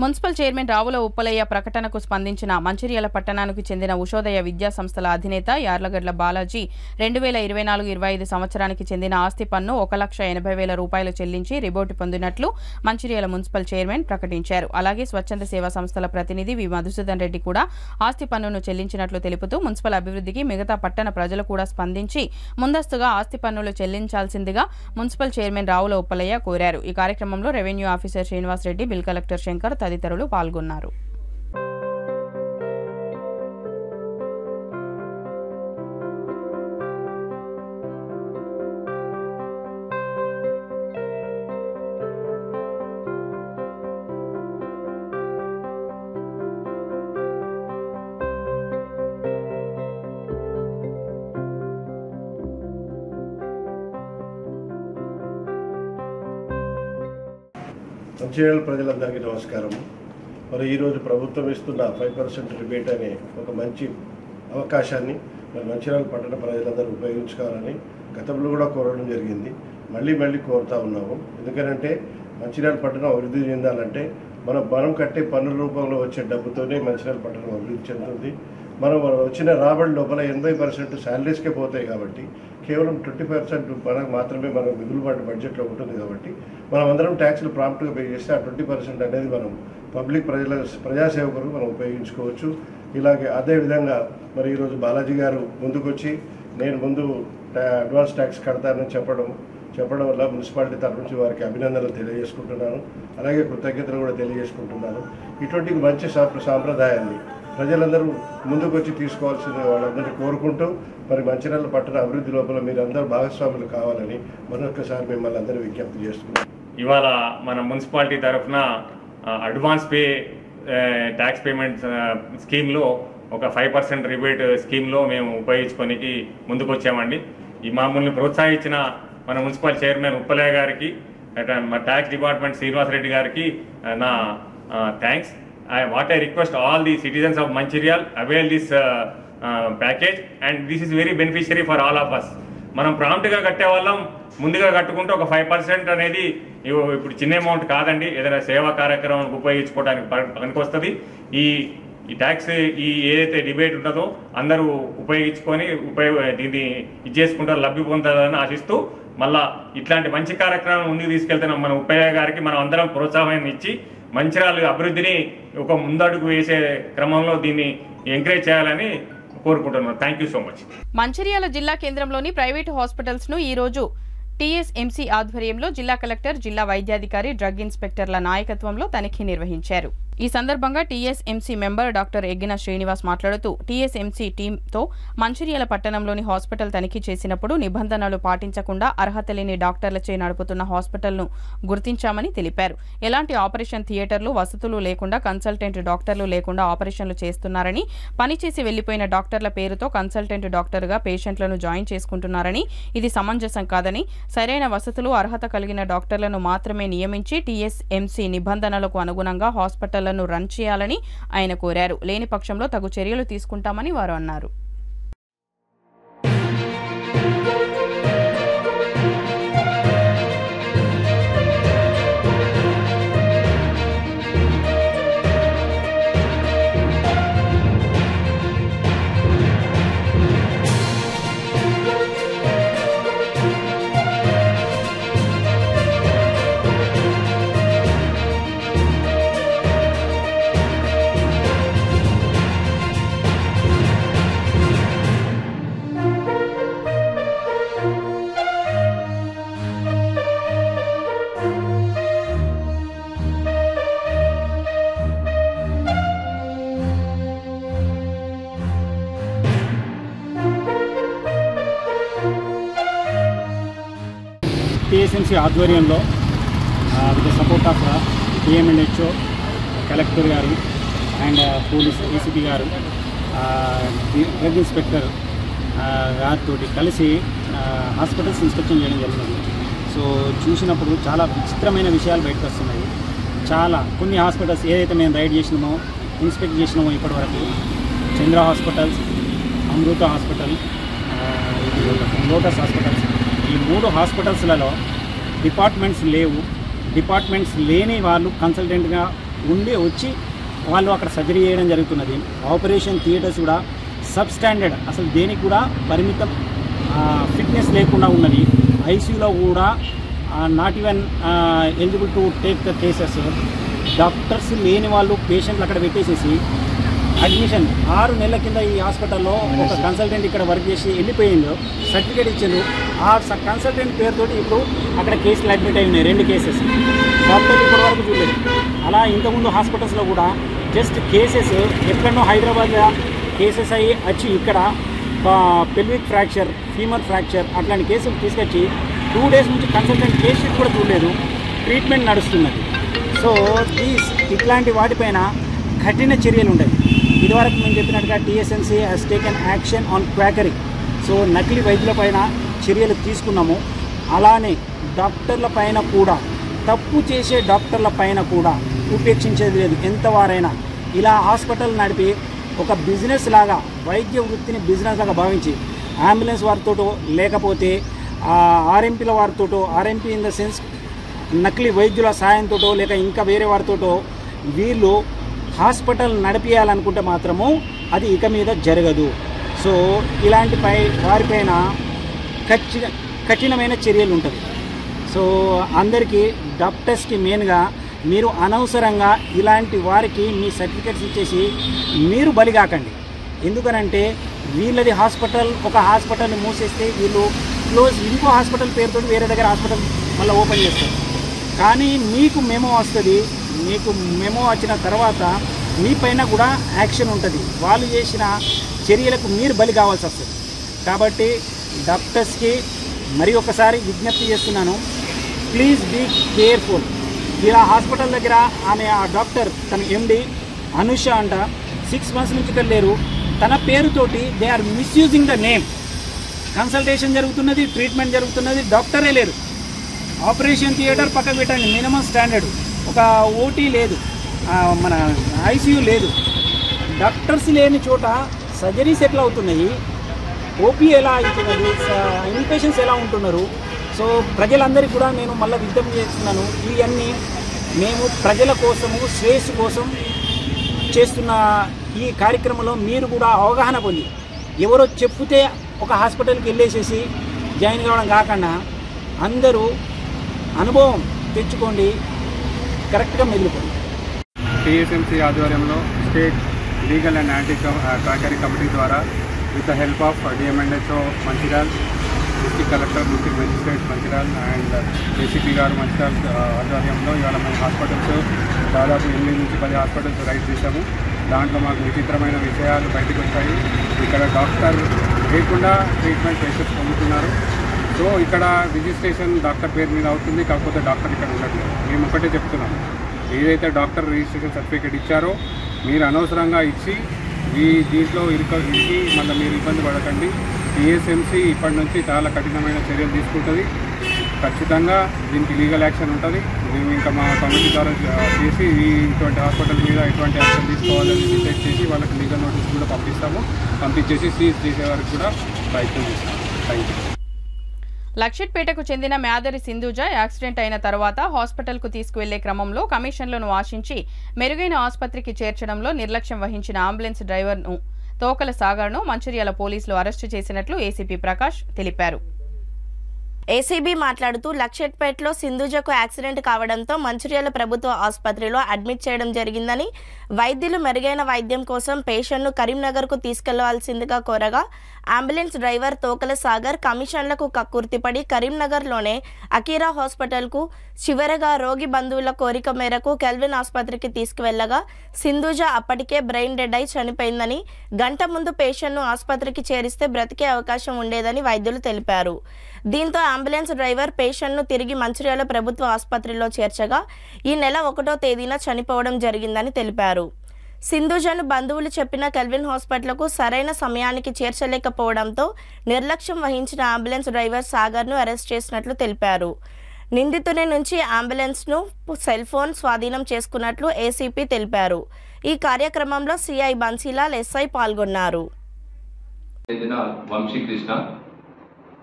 మున్సిపల్ చైర్మన్ రావుల ఉప్పలయ్య ప్రకటనకు స్పందించిన మంచిర్యాల పట్టణానికి చెందిన ఉషోదయ విద్యా సంస్థల అధినేత యార్లగడ్ల బాలాజీ 2024-25 సంవత్సరానికి చెందిన ఆస్తి పన్ను 1,80,000 రూపాయలు చెల్లించి రిబోటు పొందినట్లు మంచిర్యాల మున్సిపల్ చైర్మన్ ప్రకటించారు. అలాగే స్వచ్ఛంద సేవా సంస్థల ప్రతినిధి వి మధుసూదన్ రెడ్డి కూడా ఆస్తి పన్నును చెల్లించినట్లు తెలుపుతూ మున్సిపల్ అభివృద్ధికి మిగతా పట్టణ ప్రజలు కూడా స్పందించి ముందస్తుగా ఆస్తి పన్నులు చెల్లించాల్సిందిగా మున్సిపల్ చైర్మన్ రావుల ఉప్పలయ్య కోరారు. ఈ కార్యక్రమంలో revenue officer Srinivas Reddy, bill collector Shankar తదితరులు పాల్గొన్నారు. మంచిర్యాల ప్రజలందరికీ నమస్కారం. మరి ఈరోజు ప్రభుత్వం ఇస్తున్న 5% రిబేట్ అనే ఒక మంచి అవకాశాన్ని మరి మంచిర్యాల పట్టణ ప్రజలందరూ ఉపయోగించుకోవాలని గతంలో కూడా కోరడం జరిగింది. మళ్ళీ కోరుతా ఉన్నాము. ఎందుకంటే మంచిర్యాల పట్టణం అభివృద్ధి చెందాలంటే మనం కట్టే పన్నుల రూపంలో వచ్చే డబ్బుతోనే మంచిర్యాల పట్టణం అభివృద్ధి చెందుతుంది. మనం వచ్చిన రాబడి లోపల 80% శాలరీస్కే పోతాయి కాబట్టి కేవలం 20% మనకు మాత్రమే మనం మిగులుబాటు బడ్జెట్లో ఉంటుంది కాబట్టి మనం అందరం ట్యాక్స్లు ప్రాంప్ట్గా పే చేస్తే ఆ 20% అనేది మనం పబ్లిక్ ప్రజాసేవకులు మనం ఉపయోగించుకోవచ్చు. ఇలాగే అదేవిధంగా మరి ఈరోజు బాలాజీ గారు ముందుకొచ్చి నేను ముందు అడ్వాన్స్ ట్యాక్స్ కడతానని చెప్పడం వల్ల మున్సిపాలిటీ తరఫు నుంచి వారికి అభినందనలు తెలియజేసుకుంటున్నాను. అలాగే కృతజ్ఞతలు కూడా తెలియజేసుకుంటున్నాను. ఇటువంటి మంచి సాంప్రదాయాన్ని ప్రజలందరూ ముందుకు వచ్చి తీసుకోవాల్సిన వాళ్ళందరినీ కోరుకుంటూ మరి మంచిర్యాల పట్టణ అభివృద్ధి లోపల మీరందరూ భాగస్వాములు కావాలని మరొకసారి మిమ్మల్ని అందరూ విజ్ఞప్తి చేస్తున్నాం. ఇవాళ మన మున్సిపాలిటీ తరఫున అడ్వాన్స్ పే ట్యాక్స్ పేమెంట్ స్కీమ్లో ఒక 5% రిబేట్ స్కీమ్లో మేము ఉపయోగించుకోనికి ముందుకు వచ్చామండి. ఈ మామూలుని ప్రోత్సహించిన మన మున్సిపల్ చైర్మన్ ఉప్పలయ్య గారికి, మా ట్యాక్స్ డిపార్ట్మెంట్ శ్రీనివాసరెడ్డి గారికి నా thanks. What I request all the citizens of Mancherial avail this package and this is very beneficiary for all of us. మనం ప్రాంప్ట్గా కట్టే వాళ్ళం ముందుగా కట్టుకుంటే ఒక 5% అనేది ఇప్పుడు చిన్న అమౌంట్ కాదండి. ఏదైనా సేవా కార్యక్రమానికి ఉపయోగించుకోవడానికి పనికొస్తుంది. ఈ ట్యాక్స్ ఏదైతే డిబేట్ ఉంటుందో అందరూ ఉపయోగించుకొని దీన్ని ఇది చేసుకుంటారు, లబ్ధి పొందాలని ఆశిస్తూ మళ్ళా ఇట్లాంటి మంచి కార్యక్రమం ముందుకు తీసుకెళ్తున్నాం. మన ఉప్పయ్య గారికి మనం అందరం ప్రోత్సాహం ఇచ్చి మంచిర్యాల అభివృద్ధిని ఒక ముందడుగు వేసే క్రమంలో దీన్ని ఎంకరేజ్ చేయాలని కోరుకుంటున్నాను. Thank you so much. Mancherial జిల్లా కేంద్రంలోని ప్రైవేటు హాస్పిటల్స్ ను ఈ రోజు టీఎస్ఎంసీ ఆధ్వర్యంలో జిల్లా కలెక్టర్, జిల్లా వైద్యాధికారి, డ్రగ్ ఇన్స్పెక్టర్ల నాయకత్వంలో తనిఖీ నిర్వహించారు. ఈ సందర్భంగా టీఎస్ఎంసీ మెంబర్ డాక్టర్ ఎగ్గిన శ్రీనివాస్ మాట్లాడుతూ టీఎస్ఎంసీ టీంతో మంచిర్యాల పట్టణంలోని హాస్పిటల్ తనిఖీ చేసినప్పుడు నిబంధనలు పాటించకుండా అర్హత లేని డాక్టర్లచే నడుపుతున్న హాస్పిటల్ను గుర్తించామని తెలిపారు. ఎలాంటి ఆపరేషన్ థియేటర్లు, వసతులు లేకుండా, కన్సల్టెంట్ డాక్టర్లు లేకుండా ఆపరేషన్లు చేస్తున్నారని, పనిచేసి వెళ్లిపోయిన డాక్టర్ల పేరుతో కన్సల్టెంట్ డాక్టర్గా పేషెంట్లను జాయిన్ చేసుకుంటున్నారని, ఇది సమంజసం కాదని, సరైన వసతులు, అర్హత కలిగిన డాక్టర్లను మాత్రమే నియమించి టీఎస్ఎంసీ నిబంధనలకు అనుగుణంగా హాస్పిటల్ రన్ చేయాలని ఆయన కోరారు. లేని పక్షంలో తగు చర్యలు తీసుకుంటామని వారు అన్నారు. టీఎస్ఎంసీ ఆధ్వర్యంలో with the support of TMNHO, collector గారు అండ్ పోలీస్ ఏసీపీ గారు, డ్రగ్ ఇన్స్పెక్టర్ గారితో కలిసి హాస్పిటల్స్ ఇన్స్పెక్షన్ చేయడం జరిగింది. సో చూసినప్పుడు చాలా విచిత్రమైన విషయాలు బయటకు వస్తున్నాయి. కొన్ని హాస్పిటల్స్ ఏదైతే మేము రైడ్ చేసినామో, ఇన్స్పెక్ట్ చేసినామో ఇప్పటివరకు, చంద్ర హాస్పిటల్స్, అమృత హాస్పిటల్, లోటస్ హాస్పిటల్స్, ఈ 3 హాస్పిటల్స్లలో డిపార్ట్మెంట్స్ లేవు. డిపార్ట్మెంట్స్ లేని వాళ్ళు కన్సల్టెంట్గా ఉండి వచ్చి వాళ్ళు అక్కడ సర్జరీ చేయడం జరుగుతున్నది. ఆపరేషన్ థియేటర్స్ కూడా సబ్ స్టాండర్డ్, అసలు దేనికి కూడా పరిమితం ఫిట్నెస్ లేకుండా ఉన్నది. ఐసీయూలో కూడా not even eligible to take the cases. Doctors లేని వాళ్ళు పేషెంట్లు అక్కడ పెట్టేసేసి అడ్మిషన్ 6 నెలల కింద ఈ హాస్పిటల్లో ఒక కన్సల్టెంట్ ఇక్కడ వర్క్ చేసి వెళ్ళిపోయిందో సర్టిఫికేట్ ఇచ్చిండ్రు. ఆ కన్సల్టెంట్ పేరుతోటి ఇప్పుడు అక్కడ కేసులు అడ్మిట్ అయి ఉన్నాయి, 2 కేసెస్. డాక్టర్లు ఇప్పటి వరకు చూడలేదు. అలా ఇంతకుముందు హాస్పిటల్స్లో కూడా జస్ట్ కేసెస్ ఎక్కడో హైదరాబాద్లో కేసెస్ అయ్యి వచ్చి ఇక్కడ పెల్విక్ ఫ్రాక్చర్, ఫీమర్ ఫ్రాక్చర్ అట్లాంటి కేసులు తీసుకొచ్చి 2 డేస్ నుంచి కన్సల్టెంట్ కేస్ షీట్ కూడా చూడలేదు, ట్రీట్మెంట్ నడుస్తున్నది. సో ఇట్లాంటి వాటిపైన కఠిన చర్యలు ఉండేవి. ఇదివరకు మేము చెప్పినట్టుగా TSMC has taken action on quackery. So నకిలీ వైద్యుల పైన చర్యలు తీసుకున్నాము. అలానే డాక్టర్ల పైన కూడా, తప్పు చేసే డాక్టర్ల పైన కూడా ఉపేక్షించేది లేదు. ఎంతవారైనా ఇలా హాస్పిటల్ నడిపి ఒక బిజినెస్ లాగా, వైద్య వృత్తిని బిజినెస్ లాగా భావించి అంబులెన్స్ వారితోటో లేకపోతే ఆర్ఎంపీల వారితోటో, ఆర్ఎంపీ ఇన్ ద సెన్స్ నకిలీ వైద్యుల సాయంతోటో లేక ఇంకా వేరే వారితోటో వీళ్ళు హాస్పిటల్ నడిపించాలనుకుంటే మాత్రము అది ఇక మీద జరగదు. సో ఇలాంటి వారిపైన కఠినమైన చర్యలు ఉంటుంది. సో అందరికీ డాక్టర్స్కి మెయిన్గా మీరు అనవసరంగా ఇలాంటి వారికి మీ సర్టిఫికెట్స్ ఇచ్చేసి మీరు బలిగాకండి. ఎందుకనంటే వీళ్ళది హాస్పిటల్, ఒక హాస్పిటల్ని మూసేస్తే వీళ్ళు ఇంకో హాస్పిటల్ పేరుతో వేరే దగ్గర హాస్పిటల్ మళ్ళీ ఓపెన్ చేస్తారు. కానీ మీకు మెమో వస్తుంది. మీకు మెమో వచ్చిన తర్వాత మీ పైన కూడా యాక్షన్ ఉంటుంది. వాళ్ళు చేసిన చర్యలకు మీరు బలి కావాల్సి వస్తుంది. కాబట్టి డాక్టర్స్కి మరి ఒకసారి విజ్ఞప్తి చేస్తున్నాను, ప్లీజ్ బీ కేర్ఫుల్. ఇలా హాస్పిటల్ దగ్గర ఆమె ఆ డాక్టర్ తన ఎండి అనుష అంట 6 months నుంచి ఇక్కడ లేరు. తన పేరుతోటి they are misusing the name. Consultation జరుగుతున్నది, ట్రీట్మెంట్ జరుగుతున్నది, డాక్టరే లేరు. ఆపరేషన్ థియేటర్ పక్కకు పెట్టండి, మినిమం స్టాండర్డ్. ఒక ఓటీ లేదు, మన ఐసీయూ లేదు. డాక్టర్స్ లేని చోట సర్జరీస్ ఎట్లా అవుతున్నాయి, ఓపీ ఎలా అవుతున్నది, ఇన్పేషెంట్స్ ఎలా ఉంటున్నారు. సో ప్రజలందరికీ కూడా నేను మళ్ళీ విజ్ఞప్తి చేస్తున్నాను, ఇవన్నీ మేము ప్రజల కోసము శ్రేయస్సు కోసం చేస్తున్న ఈ కార్యక్రమంలో మీరు కూడా అవగాహన పొంది ఎవరో చెప్తే ఒక హాస్పిటల్కి వెళ్ళేసేసి జాయిన్ కావడం కాకుండా అందరూ అనుభవం తెచ్చుకోండి, కరెక్ట్గా మెదులుకోండి. టీఎస్ఎంసీ ఆధ్వర్యంలో state legal and anti trafficking committee ద్వారా with the help of DMNHO Mancherial, district collector, district magistrate Mancherial and ACP గారు మంచిర్యాల్ ఆధ్వర్యంలో ఇవాళ మేము హాస్పిటల్స్ దాదాపు 8 నుంచి 10 హాస్పిటల్స్ రైడ్ చేశాము. దాంట్లో మాకు విచిత్రమైన విషయాలు బయటకు వచ్చాయి. ఇక్కడ డాక్టర్ లేకుండా ట్రీట్మెంట్ పేషెంట్స్ పొందుతున్నారు. సో ఇక్కడ రిజిస్ట్రేషన్ డాక్టర్ పేరు మీద అవుతుంది, కాకపోతే డాక్టర్ ఇక్కడ ఉండట్లేదు. మేము ఒకటే చెప్తున్నాము, ఏదైతే డాక్టర్ రిజిస్ట్రేషన్ సర్టిఫికేట్ ఇచ్చారో మీరు అనవసరంగా ఇచ్చి దీంట్లో ఇరికి మళ్ళీ మీరు ఇబ్బంది పడకండి. టీఎస్ఎంసీ ఇప్పటి నుంచి చాలా కఠినమైన చర్యలు తీసుకుంటుంది. ఖచ్చితంగా దీనికి లీగల్ యాక్షన్ ఉంటుంది. మేము ఇంకా మా కమిటీ ద్వారా చేసి ఇటువంటి హాస్పిటల్ మీద ఎటువంటి యాక్షన్ తీసుకోవాలని డిసైడ్ చేసి వాళ్ళకి లీగల్ నోటీస్ కూడా పంపించేసి సీజ్ చేసే వరకు కూడా ప్రయత్నం చేస్తాం. Thank you. లక్షిట్పేటకు చెందిన మ్యాదరి సింధూజ యాక్సిడెంట్ అయిన తర్వాత హాస్పిటల్కు తీసుకువెళ్లే క్రమంలో కమిషన్లను ఆశించి మెరుగైన ఆసుపత్రికి చేర్చడంలో నిర్లక్ష్యం వహించిన అంబులెన్స్ డ్రైవర్ను తోకల సాగర్ను మంచిర్యాల పోలీసులు అరెస్టు చేసినట్లు ఏసీపీ ప్రకాష్ తెలిపారు. ఏసీబీ మాట్లాడుతూ లక్షట్పేటలో సింధూజకు యాక్సిడెంట్ కావడంతో మంచిర్యాల ప్రభుత్వ ఆసుపత్రిలో అడ్మిట్ చేయడం జరిగిందని, వైద్యులు మెరుగైన వైద్యం కోసం పేషెంట్ను కరీంనగర్కు తీసుకెళ్లవలసిందిగా కోరగా అంబులెన్స్ డ్రైవర్ తోకల సాగర్ కమిషన్లకు కక్కుర్తిపడి కరీంనగర్లోనే అకీరా హాస్పిటల్కు, చివరగా రోగి బంధువుల కోరిక మేరకు కెల్విన్ ఆసుపత్రికి తీసుకువెళ్లగా సింధూజ అప్పటికే బ్రెయిన్ డెడ్ అయి చనిపోయిందని, గంట ముందు పేషెంట్ను ఆసుపత్రికి చేరిస్తే బ్రతికే అవకాశం ఉండేదని వైద్యులు తెలిపారు. దీంతో అంబులెన్స్ డ్రైవర్ పేషెంట్ను తిరిగి మంచిర్యాల ప్రభుత్వ ఆసుపత్రిలో చేర్చగా ఈ నెల 1వ తేదీన చనిపోవడం జరిగిందని తెలిపారు. సింధూజను బంధువులు చెప్పిన కెల్విన్ హాస్పిటల్కు సరైన సమయానికి చేర్చలేకపోవడంతో నిర్లక్ష్యం వహించిన అంబులెన్స్ డ్రైవర్ సాగర్ను అరెస్ట్ చేసినట్లు తెలిపారు. నిందితుని నుంచి అంబులెన్స్ను, సెల్ ఫోన్ స్వాధీనం చేసుకున్నట్లు ఏసీపీ తెలిపారు. ఈ కార్యక్రమంలో సిఐ బన్సీలాల్, ఎస్ఐ పాల్గొన్నారు.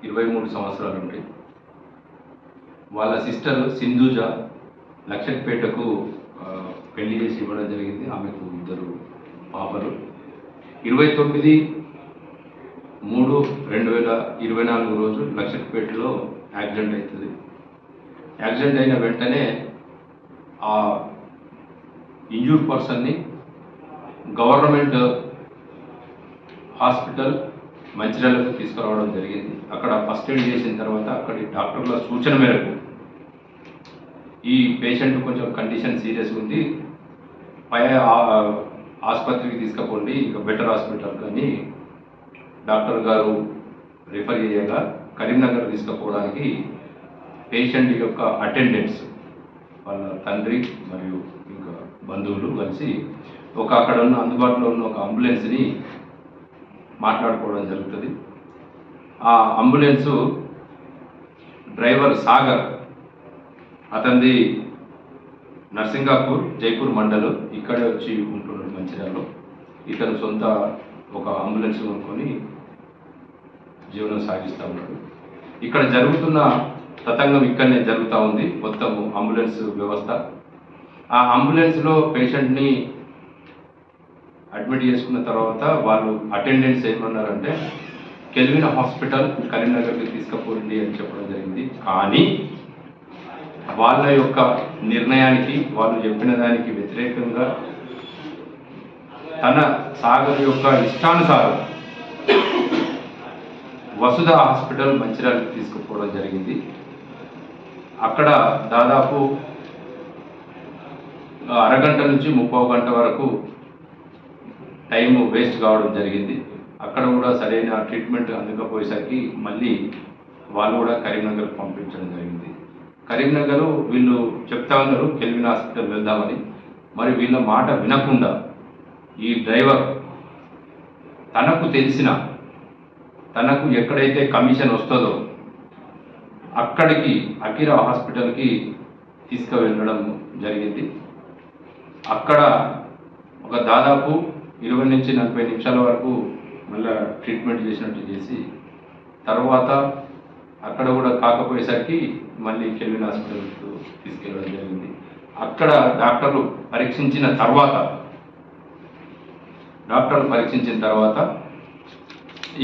23 సంవత్సరాల నుండి వాళ్ళ సిస్టర్ సింధూజ లక్షట్పేటకు పెళ్లి చేసి ఇవ్వడం జరిగింది. ఆమెకు 2 పాపలు. 29/3/2024 రోజు లక్షట్పేటలో యాక్సిడెంట్ అవుతుంది. యాక్సిడెంట్ అయిన వెంటనే ఆ ఇంజూర్డ్ పర్సన్ని గవర్నమెంట్ హాస్పిటల్ మంచిర్యాలకు తీసుకురావడం జరిగింది. అక్కడ ఫస్ట్ ఎయిడ్ చేసిన తర్వాత అక్కడి డాక్టర్ల సూచన మేరకు ఈ పేషెంట్ కొంచెం కండిషన్ సీరియస్ ఉంది, పై ఆసుపత్రికి తీసుకుపోండి, ఇక బెటర్ హాస్పిటల్ కానీ డాక్టర్ గారు రిఫర్ చేయగా కరీంనగర్ తీసుకుపోవడానికి పేషెంట్ యొక్క అటెండెంట్స్, వాళ్ళ తండ్రి మరియు ఇంకా బంధువులు కలిసి అక్కడ ఉన్న అందుబాటులో ఉన్న ఒక అంబులెన్స్ని మాట్లాడుకోవడం జరుగుతుంది. ఆ అంబులెన్సు డ్రైవర్ సాగర్, అతనిది నర్సింగాపూర్, జైపూర్ మండలం, ఇక్కడే వచ్చి ఉంటున్నాడు మంచిర్యాలలో. ఇతను సొంత ఒక అంబులెన్స్ కొనుక్కొని జీవనం సాగిస్తూ ఉన్నాడు. ఇక్కడ జరుగుతున్న తతంగం ఇక్కడనే జరుగుతూ ఉంది, మొత్తం అంబులెన్స్ వ్యవస్థ. ఆ అంబులెన్స్లో పేషెంట్ని అడ్మిట్ చేసుకున్న తర్వాత వాళ్ళు అటెండెన్స్ ఏమన్నారంటే కెల్విన్ హాస్పిటల్ కరీంనగర్కి తీసుకుపోండి అని చెప్పడం జరిగింది. కానీ వాళ్ళ యొక్క నిర్ణయానికి, వాళ్ళు చెప్పిన దానికి వ్యతిరేకంగా తన సాగర్ యొక్క ఇష్టానుసారం వసుధ హాస్పిటల్ మంచిర్యాలకు తీసుకుపోవడం జరిగింది. అక్కడ దాదాపు అరగంట నుంచి 30 గంట వరకు టైం వేస్ట్ కావడం జరిగింది. అక్కడ కూడా సరైన ట్రీట్మెంట్ అందకపోయేసరికి మళ్ళీ వాళ్ళు కూడా కరీంనగర్ పంపించడం జరిగింది. కరీంనగర్ వీళ్ళు చెప్తా ఉన్నారు కెల్విన్ హాస్పిటల్ వెళ్దామని. మరి వీళ్ళ మాట వినకుండా ఈ డ్రైవర్ తనకు తెలిసిన తనకు ఎక్కడైతే కమిషన్ వస్తుందో అక్కడికి అకిరా హాస్పిటల్కి తీసుకువెళ్ళడం జరిగింది. అక్కడ ఒక దాదాపు 20 నుంచి 40 నిమిషాల వరకు మళ్ళీ ట్రీట్మెంట్ చేసినట్టు చేసి తర్వాత అక్కడ కూడా కాకపోయేసరికి మళ్ళీ కెల్విన్ హాస్పిటల్కు తీసుకెళ్ళడం జరిగింది. అక్కడ డాక్టర్లు పరీక్షించిన తర్వాత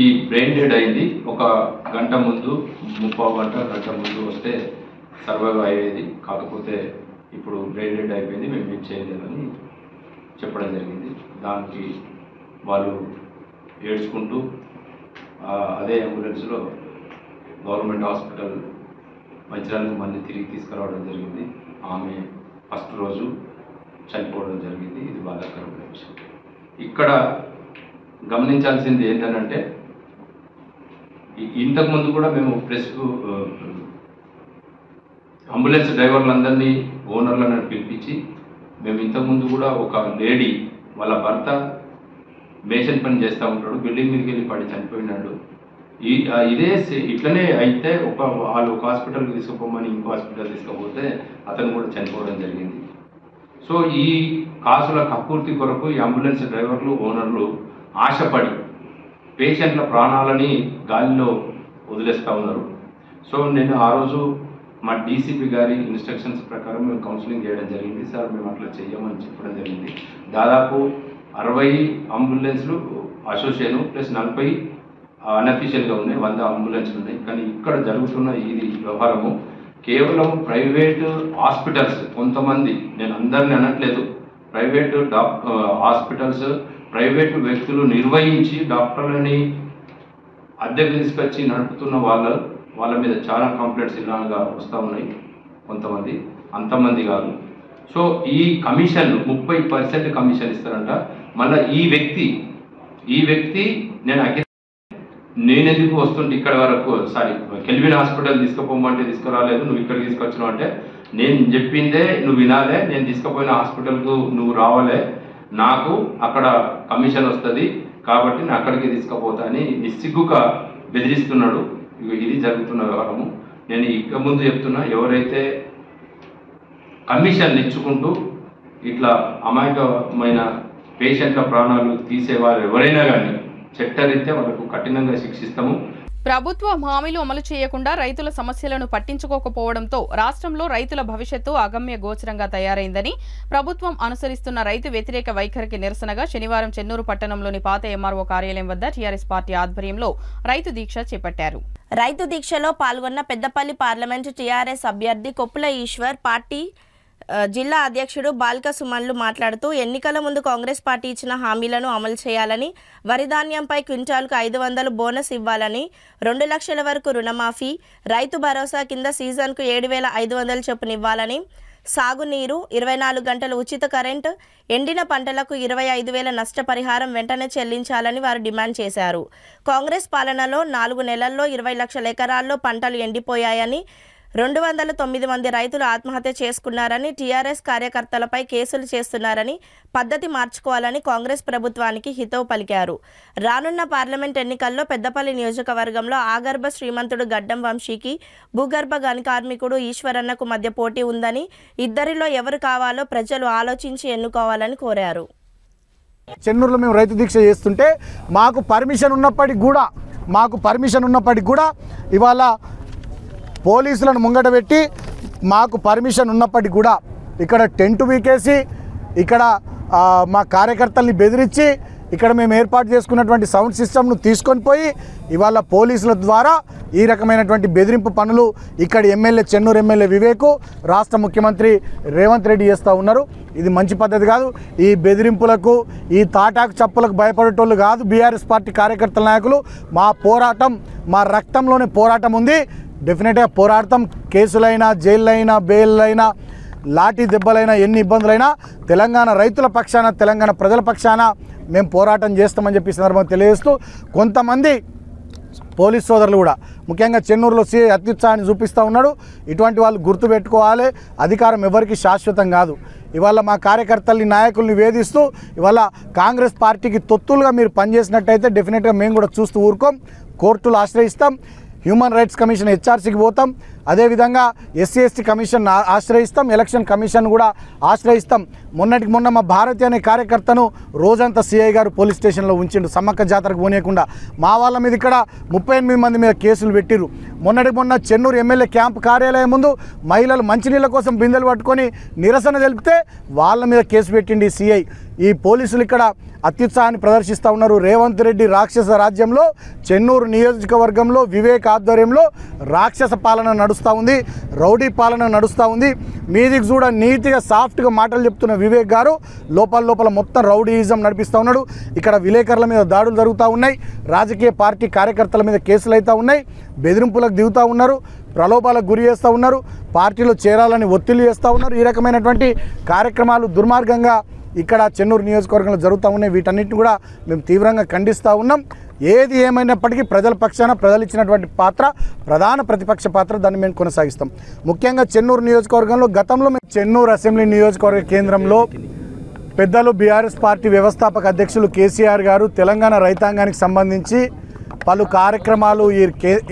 ఈ బ్రెయిన్ డెడ్ అయింది. ఒక గంట ముందు, 3/4 గంట ముందు వస్తే సర్వైవ్ అయ్యేది, కాకపోతే ఇప్పుడు బ్రెయిన్ డెడ్ అయిపోయింది, మేము ఏం చేయలేదని చెప్పడం జరిగింది. దానికి వాళ్ళు ఏడ్చుకుంటూ అదే అంబులెన్స్లో గవర్నమెంట్ హాస్పిటల్ మంచిర్యాలకు మళ్ళీ తిరిగి తీసుకురావడం జరిగింది. ఆమె ఫస్ట్ రోజు చనిపోవడం జరిగింది. ఇది బాధాకరమైన విషయం. ఇక్కడ గమనించాల్సింది ఏంటంటే ఇంతకుముందు కూడా మేము అంబులెన్స్ డ్రైవర్లందరినీ ఓనర్లను పిలిపించి మేము ఇంతకుముందు కూడా ఒక లేడీ వాళ్ళ భర్త మేషన్ పని చేస్తూ ఉంటాడు, బిల్డింగ్ మీదకి వెళ్ళి పడి చనిపోయినాడు. ఇట్లనే అయితే వాళ్ళు ఒక హాస్పిటల్కి తీసుకుపోమని ఇంకో హాస్పిటల్ తీసుకుపోతే అతను కూడా చనిపోవడం జరిగింది. సో ఈ కాసుల కక్కుర్తి కొరకు ఈ అంబులెన్స్ డ్రైవర్లు ఓనర్లు ఆశపడి పేషెంట్ల ప్రాణాలని గాలిలో వదిలేస్తూ ఉన్నారు. సో నేను ఆ రోజు మా డీసీపీ గారి ఇన్స్ట్రక్షన్స్ ప్రకారం మేము కౌన్సిలింగ్ చేయడం జరిగింది. సార్ మేము అట్లా చెయ్యమని చెప్పడం జరిగింది. దాదాపు 60 అంబులెన్స్లు అసోసియేషన్ ప్లస్ 40 అన్అఫీషియల్గా ఉన్నాయి, 100 అంబులెన్స్లు ఉన్నాయి. కానీ ఇక్కడ జరుగుతున్న ఇది వ్యవహారము కేవలం ప్రైవేటు హాస్పిటల్స్, కొంతమంది, నేను అందరిని అనట్లేదు, ప్రైవేటు హాస్పిటల్స్ ప్రైవేటు వ్యక్తులు నిర్వహించి డాక్టర్లని అద్దెకు తీసుకొచ్చి నడుపుతున్న వాళ్ళ మీద చాలా కంప్లైంట్స్ ఇలాగా వస్తూ ఉన్నాయి. కొంతమంది, అంతమంది కాదు. సో ఈ కమిషన్ 30% కమిషన్ ఇస్తారంట. మళ్ళీ ఈ వ్యక్తి నేనెందుకు వస్తుంటే ఇక్కడ వరకు, కెల్విన్ హాస్పిటల్ తీసుకుపోమంటే తీసుకురాలేదు, నువ్వు ఇక్కడికి తీసుకొచ్చినావు అంటే నేను చెప్పిందే నువ్వు వినాలే, నేను తీసుకుపోయిన హాస్పిటల్కు నువ్వు రావాలే, నాకు అక్కడ కమిషన్ వస్తుంది కాబట్టి నేను అక్కడికి తీసుకుపోతా అని నిస్సిగ్గుగా బెదిరిస్తున్నాడు. ఇది జరుగుతున్న వ్యవహారము. నేను ఇక ముందు చెప్తున్నా, ఎవరైతే కమిషన్ ఇచ్చుకుంటూ ఇట్లా అమాయకమైన పేషెంట్ల ప్రాణాలు తీసేవారు ఎవరైనా కానీ చట్టరీత్యా వాళ్ళకు కఠినంగా శిక్షిస్తాము. ప్రభుత్వం హామీలు అమలు చేయకుండా రైతుల సమస్యలను పట్టించుకోకపోవడంతో రాష్ట్రంలో రైతుల భవిష్యత్తు అగమ్య గోచరంగా తయారైందని, ప్రభుత్వం అనుసరిస్తున్న రైతు వ్యతిరేక వైఖరికి నిరసనగా శనివారం చెన్నూరు పట్టణంలోని పాత ఎంఆర్ఓ కార్యాలయం వద్ద టీఆర్ఎస్ పార్టీ ఆధ్వర్యంలో రైతు దీక్ష చేపట్టారు. రైతు దీక్షలో పాల్గొన్న పెద్దపల్లి పార్లమెంటు టీఆర్ఎస్ అభ్యర్థి కొప్పుల ఈశ్వర్, పార్టీ జిల్లా అధ్యక్షుడు బాల్క సుమన్లు మాట్లాడుతూ ఎన్నికల ముందు కాంగ్రెస్ పార్టీ ఇచ్చిన హామీలను అమలు చేయాలని, వరి ధాన్యంపై క్వింటాల్కు 500 బోనస్ ఇవ్వాలని, 2 లక్షల వరకు రుణమాఫీ, రైతు భరోసా కింద సీజన్కు 7,500 చొప్పున ఇవ్వాలని, సాగునీరు, 24 గంటలు ఉచిత కరెంటు, ఎండిన పంటలకు 25,000 నష్టపరిహారం వెంటనే చెల్లించాలని వారు డిమాండ్ చేశారు. కాంగ్రెస్ పాలనలో 4 నెలల్లో 20 లక్షల ఎకరాల్లో పంటలు ఎండిపోయాయని, 209 మంది రైతులు ఆత్మహత్య చేసుకున్నారని, టీఆర్ఎస్ కార్యకర్తలపై కేసులు చేస్తున్నారని, పద్ధతి మార్చుకోవాలని కాంగ్రెస్ ప్రభుత్వానికి హితవు పలికారు. రానున్న పార్లమెంట్ ఎన్నికల్లో పెద్దపల్లి నియోజకవర్గంలో ఆగర్భ శ్రీమంతుడు గడ్డం వంశీకి, భూగర్భ గని కార్మికుడు ఈశ్వరన్నకు మధ్య పోటీ ఉందని, ఇద్దరిలో ఎవరు కావాలో ప్రజలు ఆలోచించి ఎన్నుకోవాలని కోరారు. చెన్నూరులో మేము రైతు దీక్ష చేస్తుంటే మాకు పర్మిషన్ ఉన్నప్పటికీ కూడా ఇవాళ పోలీసులను ముంగట పెట్టి మాకు పర్మిషన్ ఉన్నప్పటికీ కూడా ఇక్కడ టెంట్ వీకేసి ఇక్కడ మా కార్యకర్తల్ని బెదిరించి ఇక్కడ మేము ఏర్పాటు చేసుకున్నటువంటి సౌండ్ సిస్టమ్ను తీసుకొని పోయి ఇవాళ పోలీసుల ద్వారా ఈ రకమైనటువంటి బెదిరింపు పనులు ఇక్కడ చెన్నూరు ఎమ్మెల్యే వివేకు, రాష్ట్ర ముఖ్యమంత్రి రేవంత్ రెడ్డి చేస్తూ ఉన్నారు. ఇది మంచి పద్ధతి కాదు. ఈ బెదిరింపులకు, ఈ తాటాకు చప్పులకు భయపడేటోళ్ళు కాదు బీఆర్ఎస్ పార్టీ కార్యకర్తల నాయకులు. మా పోరాటం, మా రక్తంలోనే పోరాటం ఉంది. డెఫినెట్గా పోరాడతాం. కేసులైనా, జైళ్ళైనా, బెయిల్లైనా, లాఠీ దెబ్బలైనా, ఎన్ని ఇబ్బందులైనా తెలంగాణ రైతుల పక్షాన, తెలంగాణ ప్రజల పక్షాన మేము పోరాటం చేస్తామని చెప్పి సందర్భంగా తెలియజేస్తూ కొంతమంది పోలీస్ సోదరులు కూడా ముఖ్యంగా చెన్నూరులో సీఐ అత్యుత్సాహాన్ని చూపిస్తూ ఉన్నాడు. ఇటువంటి వాళ్ళు గుర్తుపెట్టుకోవాలి, అధికారం ఎవరికి శాశ్వతం కాదు. ఇవాళ మా కార్యకర్తల్ని నాయకుల్ని వేధిస్తూ ఇవాళ కాంగ్రెస్ పార్టీకి తొత్తులుగా మీరు పనిచేసినట్టయితే డెఫినెట్గా మేము కూడా చూస్తూ ఊరుకోం. కోర్టులు ఆశ్రయిస్తాం, హ్యూమన్ రైట్స్ కమిషన్ హెచ్ఆర్సీకి పోతాం, అదేవిధంగా ఎస్సీ ఎస్టీ కమిషన్ ఆశ్రయిస్తాం, ఎలక్షన్ కమిషన్ కూడా ఆశ్రయిస్తాం. మొన్నటికి మొన్న మా భారతి అనే కార్యకర్తను రోజంతా సిఐ గారు పోలీస్ స్టేషన్లో ఉంచిండు సమ్మక్క జాతరకు పోనీయకుండా. మా వాళ్ళ మీద ఇక్కడ 38 మంది మీద కేసులు పెట్టిరు. మొన్నటికి మొన్న చెన్నూరు ఎమ్మెల్యే క్యాంప్ కార్యాలయం ముందు మహిళలు మంచినీళ్ళ కోసం బిందెలు పట్టుకొని నిరసన తెలిపితే వాళ్ళ మీద కేసు పెట్టిండి సిఐ. ఈ పోలీసులు ఇక్కడ అత్యుత్సాహాన్ని ప్రదర్శిస్తూ ఉన్నారు. రేవంత్ రెడ్డి రాక్షస రాజ్యంలో చెన్నూరు నియోజకవర్గంలో వివేక్ ఆధ్వర్యంలో రాక్షస పాలన నడుస్తూ ఉంది, రౌడీ పాలన నడుస్తూ ఉంది. మీదికి చూడ నీట్గా సాఫ్ట్గా మాటలు చెప్తున్న వివేక్ గారు లోపల మొత్తం రౌడీయిజం నడిపిస్తూ ఉన్నాడు. ఇక్కడ విలేకరుల మీద దాడులు జరుగుతూ ఉన్నాయి, రాజకీయ పార్టీ కార్యకర్తల మీద కేసులు అవుతూ ఉన్నాయి, బెదిరింపులకు దిగుతూ ఉన్నారు, ప్రలోభాలకు గురి చేస్తూ ఉన్నారు, పార్టీలో చేరాలని ఒత్తిళ్లు చేస్తూ ఉన్నారు. ఈ రకమైనటువంటి కార్యక్రమాలు దుర్మార్గంగా ఇక్కడ చెన్నూరు నియోజకవర్గంలో జరుగుతూ ఉన్నాయి. వీటన్నిటిని కూడా మేము తీవ్రంగా ఖండిస్తూ ఉన్నాం. ఏది ఏమైనప్పటికీ ప్రజల పక్షాన ప్రజలు ఇచ్చినటువంటి పాత్ర ప్రధాన ప్రతిపక్ష పాత్ర, దాన్ని మేము కొనసాగిస్తాం. ముఖ్యంగా చెన్నూరు నియోజకవర్గంలో గతంలో మేము చెన్నూరు అసెంబ్లీ నియోజకవర్గ కేంద్రంలో పెద్దలు బీఆర్ఎస్ పార్టీ వ్యవస్థాపక అధ్యక్షులు కేసీఆర్ గారు తెలంగాణ రైతాంగానికి సంబంధించి పలు కార్యక్రమాలు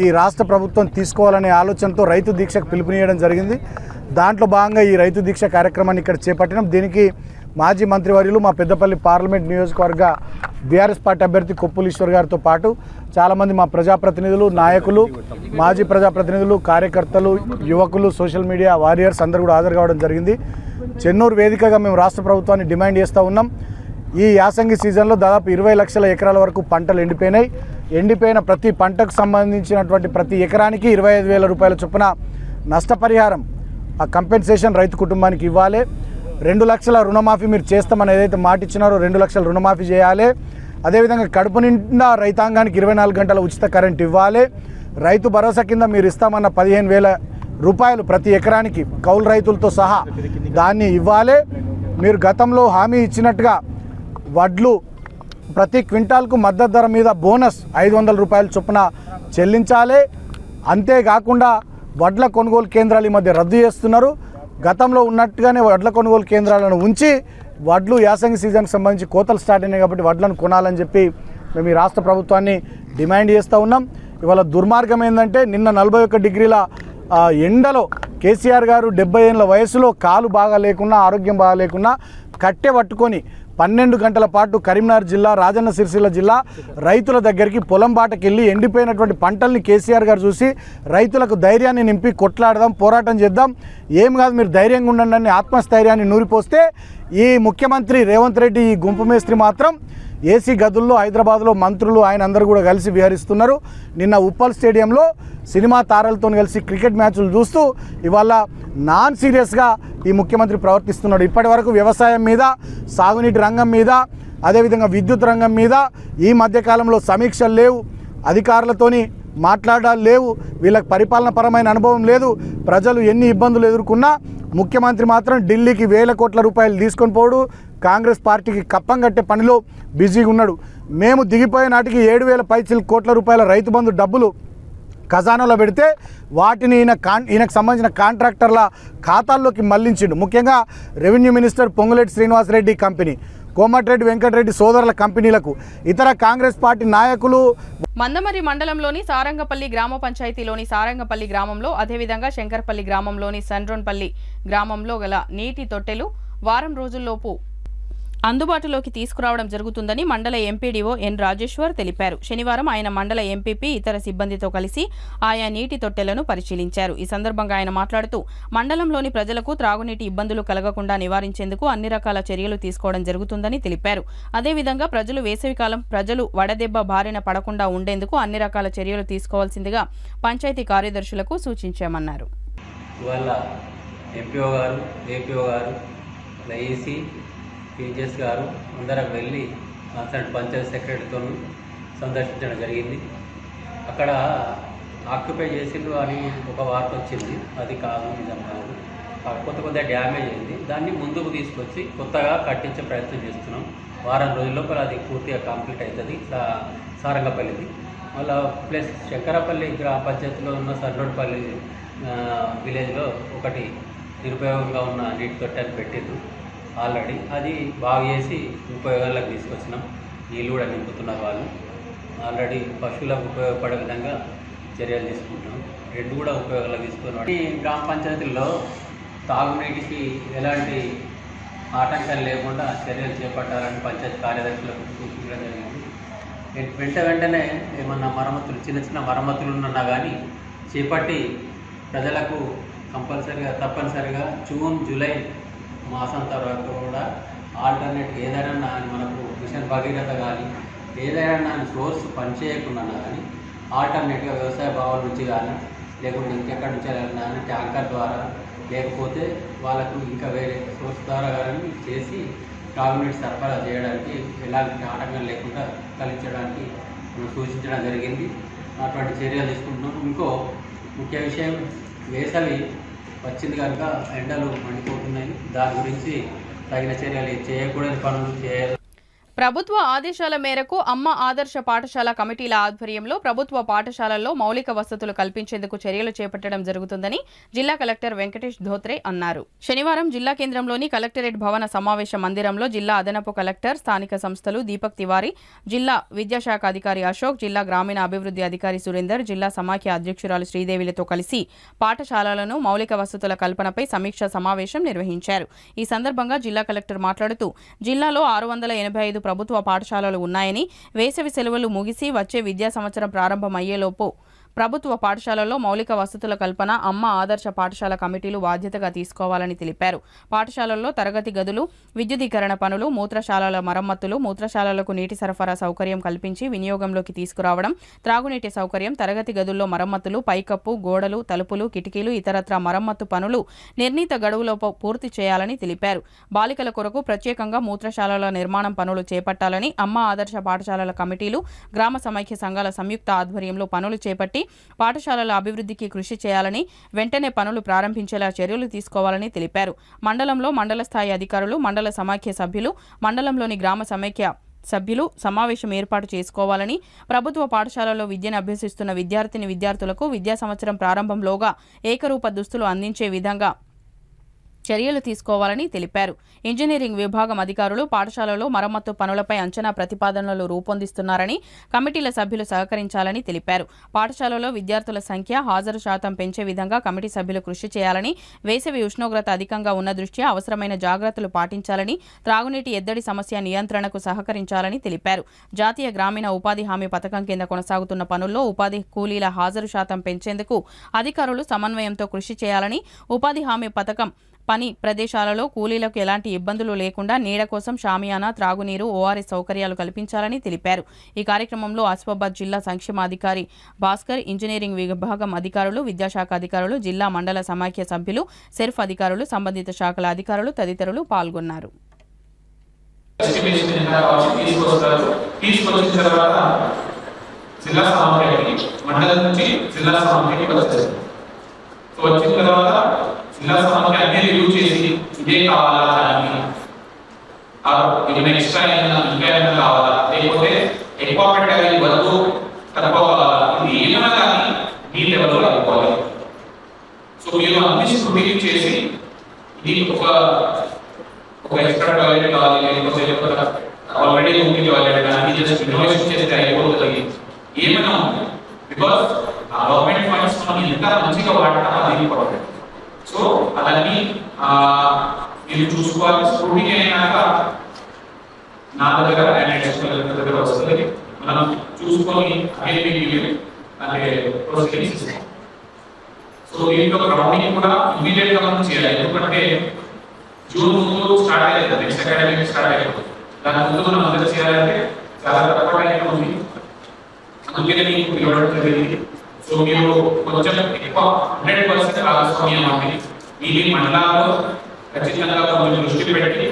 ఈ రాష్ట్ర ప్రభుత్వం తీసుకోవాలనే ఆలోచనతో రైతు దీక్షకు పిలుపునియడం జరిగింది. దాంట్లో భాగంగా ఈ రైతు దీక్ష కార్యక్రమాన్ని ఇక్కడ చేపట్టినాం. దీనికి మాజీ మంత్రివర్యులు మా పెద్దపల్లి పార్లమెంట్ నియోజకవర్గ బీఆర్ఎస్ పార్టీ అభ్యర్థి కొప్పుల ఈశ్వర్ గారితో పాటు చాలామంది మా ప్రజాప్రతినిధులు, నాయకులు, మాజీ ప్రజాప్రతినిధులు, కార్యకర్తలు, యువకులు, సోషల్ మీడియా వారియర్స్ అందరూ కూడా హాజరు కావడం జరిగింది. చెన్నూరు వేదికగా మేము రాష్ట్ర ప్రభుత్వాన్ని డిమాండ్ చేస్తూ ఉన్నాం. ఈ యాసంగి సీజన్లో దాదాపు 20 లక్షల ఎకరాల వరకు పంటలు ఎండిపోయినాయి. ఎండిపోయిన ప్రతి పంటకు సంబంధించినటువంటి ప్రతి ఎకరానికి 25,000 రూపాయల చొప్పున నష్టపరిహారం, ఆ కంపెన్సేషన్ రైతు కుటుంబానికి ఇవ్వాలి. 2 లక్షల రుణమాఫీ మీరు చేస్తామని ఏదైతే మాట ఇచ్చినారో 2 లక్షల రుణమాఫీ చేయాలి. అదేవిధంగా కడుపు నిండా రైతాంగానికి 24 గంటల ఉచిత కరెంట్ ఇవ్వాలి. రైతు భరోసా కింద మీరు ఇస్తామన్న 15,000 రూపాయలు ప్రతి ఎకరానికి కౌలు రైతులతో సహా దాన్ని ఇవ్వాలి. మీరు గతంలో హామీ ఇచ్చినట్టుగా వడ్లు ప్రతి క్వింటాల్కు మద్దతు ధర మీద బోనస్ 500 రూపాయల చొప్పున చెల్లించాలి. అంతేకాకుండా వడ్ల కొనుగోలు కేంద్రాలు ఈ మధ్య రద్దు చేస్తున్నారు. గతంలో ఉన్నట్టుగానే వడ్ల కొనుగోలు కేంద్రాలను ఉంచి వడ్లు యాసంగి సీజన్కి సంబంధించి కోతలు స్టార్ట్ అయినాయి కాబట్టి వడ్లను కొనాలని చెప్పి మేము ఈ రాష్ట్ర ప్రభుత్వాన్ని డిమాండ్ చేస్తూ ఉన్నాం. ఇవాళ దుర్మార్గం ఏంటంటే నిన్న 41 డిగ్రీల ఎండలో కేసీఆర్ గారు 70 ఏళ్ళ వయసులో కాలు బాగా లేకున్నా, ఆరోగ్యం బాగా లేకున్నా కట్టె పట్టుకొని 12 గంటల పాటు కరీంనగర్ జిల్లా, రాజన్న సిరిసిల్ల జిల్లా రైతుల దగ్గరికి పొలం బాటకి వెళ్ళి ఎండిపోయినటువంటి పంటల్ని కేసీఆర్ గారు చూసి రైతులకు ధైర్యాన్ని నింపి కొట్లాడదాం, పోరాటం చేద్దాం, ఏం కాదు మీరు ధైర్యంగా ఉండండి అని ఆత్మస్థైర్యాన్ని నూరిపోస్తే ఈ ముఖ్యమంత్రి రేవంత్ రెడ్డి ఈ గుంపు మేస్త్రి మాత్రం ఏసీ గదుల్లో హైదరాబాద్లో మంత్రులు ఆయన అందరూ కూడా కలిసి విహరిస్తున్నారు. నిన్న ఉప్పల్ స్టేడియంలో సినిమా తారలతో కలిసి క్రికెట్ మ్యాచ్లు చూస్తూ ఇవాళ నాన్ సీరియస్గా ఈ ముఖ్యమంత్రి ప్రవర్తిస్తున్నాడు. ఇప్పటి వరకు వ్యవసాయం మీద, సాగునీటి రంగం మీద, అదేవిధంగా విద్యుత్ రంగం మీద ఈ మధ్యకాలంలో సమీక్షలు లేవు, అధికారులతోని మాట్లాడాలు లేవు, వీళ్ళకి పరిపాలన పరమైన అనుభవం లేదు. ప్రజలు ఎన్ని ఇబ్బందులు ఎదుర్కొన్నా ముఖ్యమంత్రి మాత్రం ఢిల్లీకి 1,000 కోట్ల రూపాయలు తీసుకొని పోడు, కాంగ్రెస్ పార్టీకి కప్పం కట్టే పనిలో బిజీగా ఉన్నాడు. మేము దిగిపోయే నాటికి 7,000 కోట్ల రూపాయల రైతు బంధు డబ్బులు ఖజానాలో పెడితే వాటిని ఈయనకు సంబంధించిన కాంట్రాక్టర్ల ఖాతాల్లోకి మళ్లించిండు. ముఖ్యంగా revenue minister Ponguleti Srinivasa Reddy company, Komatireddy Venkat Reddy సోదరుల కంపెనీలకు ఇతర కాంగ్రెస్ పార్టీ నాయకులు. మందమరి మండలంలోని సారంగపల్లి గ్రామ పంచాయతీలోని సారంగపల్లి గ్రామంలో, అదేవిధంగా శంకర్పల్లి గ్రామంలోని సండ్రోన్పల్లి గ్రామంలో గల నీటి తొట్టెలు వారం రోజుల్లోపు అందుబాటులోకి తీసుకురావడం జరుగుతుందని మండల ఎంపీడీఓ ఎన్ రాజేశ్వర్ తెలిపారు. శనివారం ఆయన మండల ఎంపీపీ ఇతర సిబ్బందితో కలిసి ఆయా నీటి తొట్టెలను పరిశీలించారు. ఈ సందర్భంగా ఆయన మాట్లాడుతూ మండలంలోని ప్రజలకు త్రాగునీటి ఇబ్బందులు కలగకుండా నివారించేందుకు అన్ని రకాల చర్యలు తీసుకోవడం జరుగుతుందని తెలిపారు. అదేవిధంగా వేసవికాలం ప్రజలు వడదెబ్బ బారిన పడకుండా ఉండేందుకు అన్ని రకాల చర్యలు తీసుకోవాల్సిందిగా పంచాయతీ కార్యదర్శులకు సూచించామన్నారు. పీజీఎస్ గారు అందరం వెళ్ళి పంచాయతీ సెక్రటరీతో సందర్శించడం జరిగింది. అక్కడ ఆక్యుపై చేసిండ్రు అని ఒక వార్త వచ్చింది. అది కాదు, నిజం కాదు. కొద్దిగా డ్యామేజ్ అయింది. దాన్ని ముందుకు తీసుకొచ్చి కొత్తగా కట్టించే ప్రయత్నం చేస్తున్నాం. వారం రోజుల లోపల అది పూర్తిగా కంప్లీట్ అవుతుంది. సారంగపల్లిది మళ్ళీ ప్లస్ శంకరపల్లి గ్రామ పంచాయతీలో ఉన్న సర్లోడ్పల్లి విలేజ్లో ఒకటి నిరుపయోగంగా ఉన్న నీటి తొట్టెని పెట్టిండ్రు ఆల్రెడీ. అది బాగు చేసి ఉపయోగాలకు తీసుకొచ్చినాం. నీళ్ళు కూడా నింపుతున్నారు వాళ్ళు. ఆల్రెడీ పశువులకు ఉపయోగపడే విధంగా చర్యలు తీసుకుంటున్నాం. రెండు కూడా ఉపయోగాలకు తీసుకున్నాం. ఈ గ్రామ పంచాయతీల్లో తాగునీటికి ఎలాంటి ఆటంకాలు లేకుండా చర్యలు చేపట్టాలని పంచాయతీ కార్యదర్శులకు సూచించడం జరిగింది. వెంటనే ఏమన్నా మరమ్మతులు చిన్న మరమ్మతులు ఉన్నా కానీ చేపట్టి ప్రజలకు తప్పనిసరిగా జూన్ జూలై మాసం తర్వాత కూడా ఆల్టర్నేట్ ఏదైనా మనకు మిషన్ భగీరథ కానీ ఏదైనా సోర్స్ పనిచేయకుండా కానీ ఆల్టర్నేట్గా వ్యవసాయ భావాల నుంచి కానీ లేకుంటే ఇంకెక్కడి నుంచి కానీ ట్యాంకర్ ద్వారా లేకపోతే వాళ్ళకు ఇంకా వేరే సోర్స్ ద్వారా కానీ చేసి తాగునీటి సరఫరా చేయడానికి ఎలాంటి ఆటంకం లేకుండా కలిగించడానికి సూచించడం జరిగింది. అటువంటి చర్యలు తీసుకుంటున్నాం. ఇంకో ముఖ్య విషయం, వేసవి వచ్చింది కనుక ఎండలు మండిపోతున్నాయి. దాని గురించి తగిన చర్యలు చేయకూడని పనులు చేయాలి. ప్రభుత్వ ఆదేశాల మేరకు అమ్మ ఆదర్శ పాఠశాల కమిటీల ఆధ్వర్యంలో ప్రభుత్వ పాఠశాలల్లో మౌలిక వసతులు కల్పించేందుకు చర్యలు చేపట్టడం జరుగుతుందని జిల్లా కలెక్టర్ వెంకటేష్ ధోత్రే అన్నారు. శనివారం జిల్లా కేంద్రంలోని కలెక్టరేట్ భవన సమావేశ మందిరంలో జిల్లా అదనపు కలెక్టర్, స్థానిక సంస్థలు దీపక్ తివారీ, జిల్లా విద్యాశాఖ అధికారి అశోక్, జిల్లా గ్రామీణ అభివృద్ధి అధికారి సురేందర్, జిల్లా సమాఖ్య అధ్యక్షురాలు శ్రీదేవిలతో కలిసి పాఠశాలలను మౌలిక వసతుల కల్పనపై సమీక్షా సమావేశం నిర్వహించారు. ఈ సందర్భంగా జిల్లా కలెక్టర్ మాట్లాడుతూ జిల్లాలో 685 ప్రభుత్వ పాఠశాలలు ఉన్నాయని, వేసవి సెలవులు ముగిసి వచ్చే విద్యా సంవత్సరం ప్రారంభమయ్యేలోపు ప్రభుత్వ పాఠశాలల్లో మౌలిక వసతుల కల్పన అమ్మ ఆదర్శ పాఠశాల కమిటీలు బాధ్యతగా తీసుకోవాలని తెలిపారు. పాఠశాలల్లో తరగతి గదులు, విద్యుదీకరణ పనులు, మూత్రశాలల మరమ్మతులు, మూత్రశాలలకు నీటి సరఫరా సౌకర్యం కల్పించి వినియోగంలోకి తీసుకురావడం, త్రాగునీటి సౌకర్యం, తరగతి గదుల్లో మరమ్మతులు, పైకప్పు, గోడలు, తలుపులు, కిటికీలు, ఇతరత్రా మరమ్మతు పనులు నిర్ణీత గడువులోపు పూర్తి చేయాలని తెలిపారు. బాలికల కొరకు ప్రత్యేకంగా మూత్రశాలల నిర్మాణం పనులు చేపట్టాలని అమ్మ ఆదర్శ పాఠశాలల కమిటీలు, గ్రామ సమైక్య సంఘాల సంయుక్త ఆధ్వర్యంలో పనులు చేపట్టి పాఠశాలల అభివృద్ధికి కృషి చేయాలని, వెంటనే పనులు ప్రారంభించేలా చర్యలు తీసుకోవాలని తెలిపారు. మండలంలో మండల స్థాయి అధికారులు, మండల సమాఖ్య సభ్యులు, మండలంలోని గ్రామ సమైక్య సభ్యులు సమావేశం ఏర్పాటు చేసుకోవాలని, ప్రభుత్వ పాఠశాలలో విద్యను అభ్యసిస్తున్న విద్యార్థులకు విద్యా సంవత్సరం ప్రారంభంలోగా ఏకరూప దుస్తులు అందించే విధంగా చర్యలు తీసుకోవాలని తెలిపారు. ఇంజనీరింగ్ విభాగం అధికారులు పాఠశాలలో మరమ్మతు పనులపై అంచనా ప్రతిపాదనలు రూపొందిస్తున్నారని, కమిటీల సభ్యులు సహకరించాలని తెలిపారు. పాఠశాలలో విద్యార్థుల సంఖ్య, హాజరు శాతం పెంచే విధంగా కమిటీ సభ్యులు కృషి చేయాలని, వేసవి ఉష్ణోగ్రత అధికంగా ఉన్న దృష్ట్యా అవసరమైన జాగ్రత్తలు పాటించాలని, త్రాగునీటి ఎద్దడి సమస్య నియంత్రణకు సహకరించాలని తెలిపారు. జాతీయ గ్రామీణ ఉపాధి హామీ పథకం కింద కొనసాగుతున్న పనుల్లో ఉపాధి కూలీల హాజరు శాతం పెంచేందుకు అధికారులు సమన్వయంతో కృషి చేయాలని, ఉపాధి హామీ పథకం పని ప్రదేశాలలో కూలీలకు ఎలాంటి ఇబ్బందులు లేకుండా నీడ కోసం షామియానా, త్రాగునీరు, ఓఆర్ఎస్ సౌకర్యాలు కల్పించాలని తెలిపారు. ఈ కార్యక్రమంలో ఆసిఫాబాద్ జిల్లా సంక్షేమాధికారి భాస్కర్, ఇంజనీరింగ్ విభాగం అధికారులు, విద్యాశాఖ అధికారులు, జిల్లా మండల సమాఖ్య సభ్యులు, సెర్ఫ్ అధికారులు, సంబంధిత శాఖల అధికారులు తదితరులు పాల్గొన్నారు. జిల్లా సమాఖ్య అన్ని రివ్యూ చేసి ఇదే కావాలా అని, ఎక్స్ట్రా ఇంకా ఏమైనా కావాలా, లేకపోతే ఎక్కువ పెట్టాలి వద్దు తక్కువ కావాలా, ఇది ఏమైనా కానీ మీ లెవెల్లో అయిపోవాలి. సో మీరు అన్ని స్క్రూటినీ చేసి ఇది ఒక ఎక్స్ట్రా టాయిలెట్ కావాలి, లేకపోతే ఆల్రెడీ ఉంది టాయిలెట్ కానీ జస్ట్ ఇన్వెస్ట్ చేస్తే అయిపోతుంది ఏమైనా ఉంది. బికాస్ గవర్నమెంట్ ఫండ్స్ మనం ఎంత మంచిగా వాడటం అది ఇంపార్టెంట్. సో అవన్నీ మీరు చూసుకోవాలి. స్క్రూటినీ అయినాక నా దగ్గర దగ్గర వస్తుంది, మనం చూసుకొని అంటే ప్రొసీడింగ్స్ ఇస్తాం. సో దీంట్లో గ్రౌండింగ్ కూడా ఇమీడియట్ గా మనం చేయాలి. ఎందుకంటే జూన్ ముందు స్టార్ట్ అవుతుంది, నెక్స్ట్ అకాడమిక్ స్టార్ట్ అవుతుంది. దాని ముందు మనం అందరూ చేయాలంటే చాలా తక్కువ టైం ఉంది, అందుకనే మీకు ఇవ్వడం జరిగింది. సో మీరు కొంచెం ఎక్కువ 100% భాగస్వామ్యం అవ్వండి. ఇది మండలాల్లో ఖచ్చితంగా కొంచెం దృష్టి పెట్టి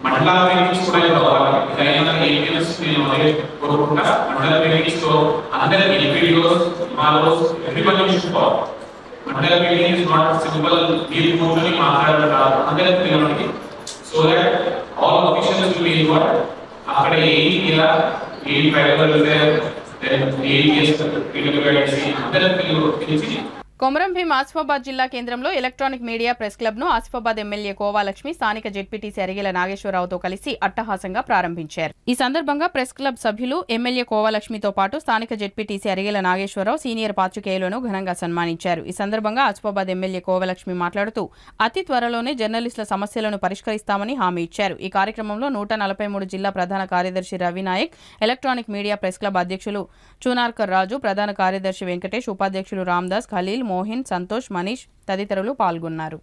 మండల మీటింగ్స్ కూడా కావాలి. ఇదైనా ఏపీఎస్ నేను అదే కోరుకుంటా. మండల మీటింగ్స్ లో అందరూ ఎంపీడీఓస్, మాలోస్, ఎవ్రీబడి షుడ్ మండల మీటింగ్ ఇస్ నాట్ సింపుల్ మీరు కూర్చొని మాట్లాడడం కాదు అందరికీ తెలియడానికి so that all officials will be involved అక్కడ ఏది ఇలా ఏది ఫైబర్ ఏది చేస్తారు అందరికీ తెలిసి కొమరం భీం ఆసిఫాబాద్ జిల్లా కేంద్రంలో ఎలక్ట్రానిక్ మీడియా ప్రెస్ క్లబ్ ను ఆసిఫాబాద్ ఎమ్మెల్యే కోవాలక్ష్మి స్థానిక జెడ్పీటీసీ అరిగెల నాగేశ్వరరావుతో కలిసి అట్టహాసంగా ప్రారంభించారు. ఈ సందర్భంగా ప్రెస్ క్లబ్ సభ్యులు ఎమ్మెల్యే కోవాలక్ష్మితో పాటు స్థానిక జెడ్పీటీసీ అరిగెల నాగేశ్వరరావు సీనియర్ పాత్రికేయులను ఘనంగా సన్మానించారు. ఈ సందర్భంగా ఆసిఫాబాద్ ఎమ్మెల్యే కోవాలక్ష్మి మాట్లాడుతూ అతి త్వరలోనే జర్నలిస్టుల సమస్యలను పరిష్కరిస్తామని హామీ ఇచ్చారు. ఈ కార్యక్రమంలో 143 జిల్లా ప్రధాన కార్యదర్శి Ravinayak, electronic media press club అధ్యక్షులు చూనార్కర్ రాజు, ప్రధాన కార్యదర్శి వెంకటేష్, ఉపాధ్యక్షులు రామ్దాస్, ఖలీల్, మోహిన్, సంతోష్, మనీష్ తదితరులు పాల్గొన్నారు.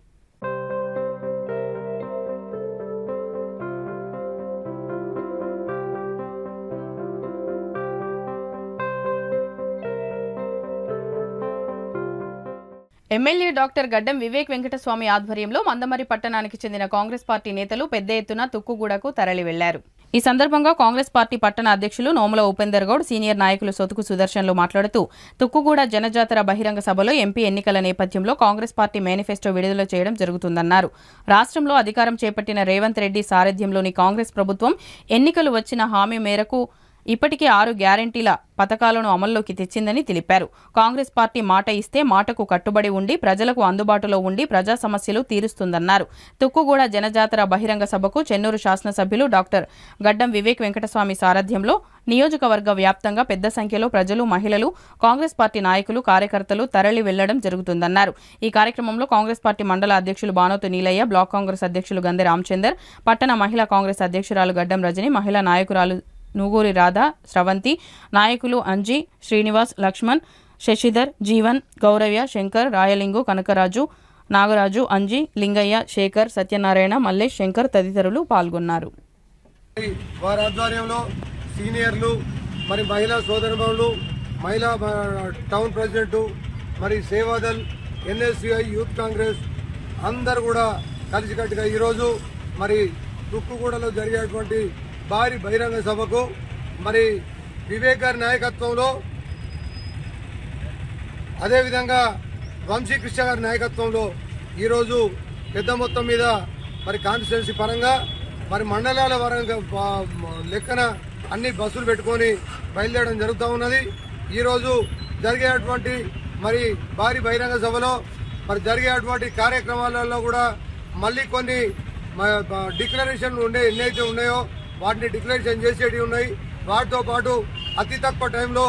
ఎమ్మెల్యే డాక్టర్ గడ్డం వివేక్ వెంకటస్వామి ఆధ్వర్యంలో మందమరి పట్టణానికి చెందిన కాంగ్రెస్ పార్టీ నేతలు పెద్ద ఎత్తున తుక్కుగూడకు తరలి వెళ్లారు. ఈ సందర్భంగా కాంగ్రెస్ పార్టీ పట్టణ అధ్యక్షులు నోముల ఉపేందర్ గౌడ్, సీనియర్ నాయకులు సొతుకు సుదర్శన్లు మాట్లాడుతూ తుక్కుగూడ జనజాతర బహిరంగ సభలో ఎంపీ ఎన్నికల నేపథ్యంలో కాంగ్రెస్ పార్టీ మేనిఫెస్టో విడుదల చేయడం జరుగుతుందన్నారు. రాష్ట్రంలో అధికారం చేపట్టిన రేవంత్ రెడ్డి సారథ్యంలోని కాంగ్రెస్ ప్రభుత్వం ఎన్నికలు వచ్చిన హామీ మేరకు ఇప్పటికే 6 గ్యారంటీల పథకాలను అమల్లోకి తెచ్చిందని తెలిపారు. కాంగ్రెస్ పార్టీ మాట ఇస్తే మాటకు కట్టుబడి ఉండి ప్రజలకు అందుబాటులో ఉండి ప్రజా సమస్యలు తీరుస్తుందన్నారు. తుక్కుగూడ జనజాతర బహిరంగ సభకు చెన్నూరు శాసనసభ్యులు డాక్టర్ గడ్డం వివేక్ వెంకటస్వామి సారథ్యంలో నియోజకవర్గ వ్యాప్తంగా పెద్ద సంఖ్యలో ప్రజలు, మహిళలు, కాంగ్రెస్ పార్టీ నాయకులు, కార్యకర్తలు తరలి వెళ్లడం జరుగుతుందన్నారు. ఈ కార్యక్రమంలో కాంగ్రెస్ పార్టీ మండల అధ్యక్షులు బానోతు నీలయ్య, బ్లాక్ కాంగ్రెస్ అధ్యక్షులు గందె రామచందర్, పట్టణ మహిళా కాంగ్రెస్ అధ్యక్షురాలు గడ్డం రజని, మహిళా నాయకురాలు నూగూరి రాధ, స్రవంతి, నాయకులు అంజీ, శ్రీనివాస్, లక్ష్మణ్, శశిధర్, జీవన్, గౌరవ్య, శంకర్, రాయలింగు, కనకరాజు, నాగరాజు, అంజీ, లింగయ్య, శేఖర్, సత్యనారాయణ, మల్లేష్, శంకర్ తదితరులు పాల్గొన్నారు. వారి ఆధ్వర్యంలో సీనియర్లు, మరి మహిళా సోదరులు, మహిళా టౌన్ ప్రెసిడెంట్, మరి సేవాదల్, ఎన్ఎస్యుఐ, యూత్ కాంగ్రెస్ అందరు కూడా కలిసికట్టుగా ఈరోజు మరి తుక్కుగూడలో జరిగేటువంటి భారీ బహిరంగ సభకు మరి వివేక్ గారి నాయకత్వంలో, అదేవిధంగా వంశీకృష్ణ గారి నాయకత్వంలో ఈరోజు పెద్ద మొత్తం మీద మరి కాన్స్టిట్యున్సీ పరంగా మరి మండలాల పరంగా లెక్కన అన్ని బస్సులు పెట్టుకొని బయలుదేరడం జరుగుతూ ఉన్నది. ఈరోజు జరిగేటువంటి మరి భారీ బహిరంగ సభలో మరి జరిగేటువంటి కార్యక్రమాలలో కూడా మళ్ళీ కొన్ని డిక్లరేషన్లు ఎన్నైతే ఉన్నాయో వాటిని డిక్లరేషన్ చేసేటివి ఉన్నాయి. వాటితో పాటు అతి తక్కువ టైంలో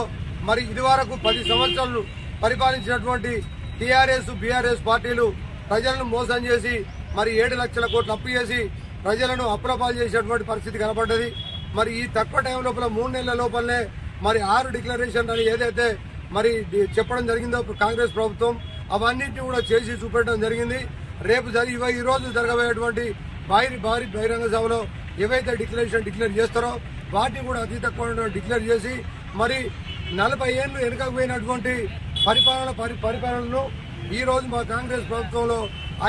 మరి ఇదివరకు 10 సంవత్సరాలు పరిపాలించినటువంటి టీఆర్ఎస్, బీఆర్ఎస్ పార్టీలు ప్రజలను మోసం చేసి మరి 7 లక్షల కోట్లు అప్పు చేసి ప్రజలను అప్రపాలు చేసేటువంటి పరిస్థితి కనబడ్డది. మరి ఈ తక్కువ టైం లోపల 3 నెలల లోపలనే మరి 6 డిక్లరేషన్ అని ఏదైతే మరి చెప్పడం జరిగిందో కాంగ్రెస్ ప్రభుత్వం అవన్నింటినీ కూడా చేసి చూపెట్టడం జరిగింది. రేపు ఈ రోజు జరగబోయేటువంటి భారీ బహిరంగ సభలో ఏవైతే డిక్లేర్ చేస్తారో వాటిని కూడా అతి తక్కువ డిక్లేర్ చేసి మరి 40 ఏళ్లు వెనుకపోయినటువంటి పరిపాలనను ఈ రోజు మా కాంగ్రెస్ ప్రభుత్వంలో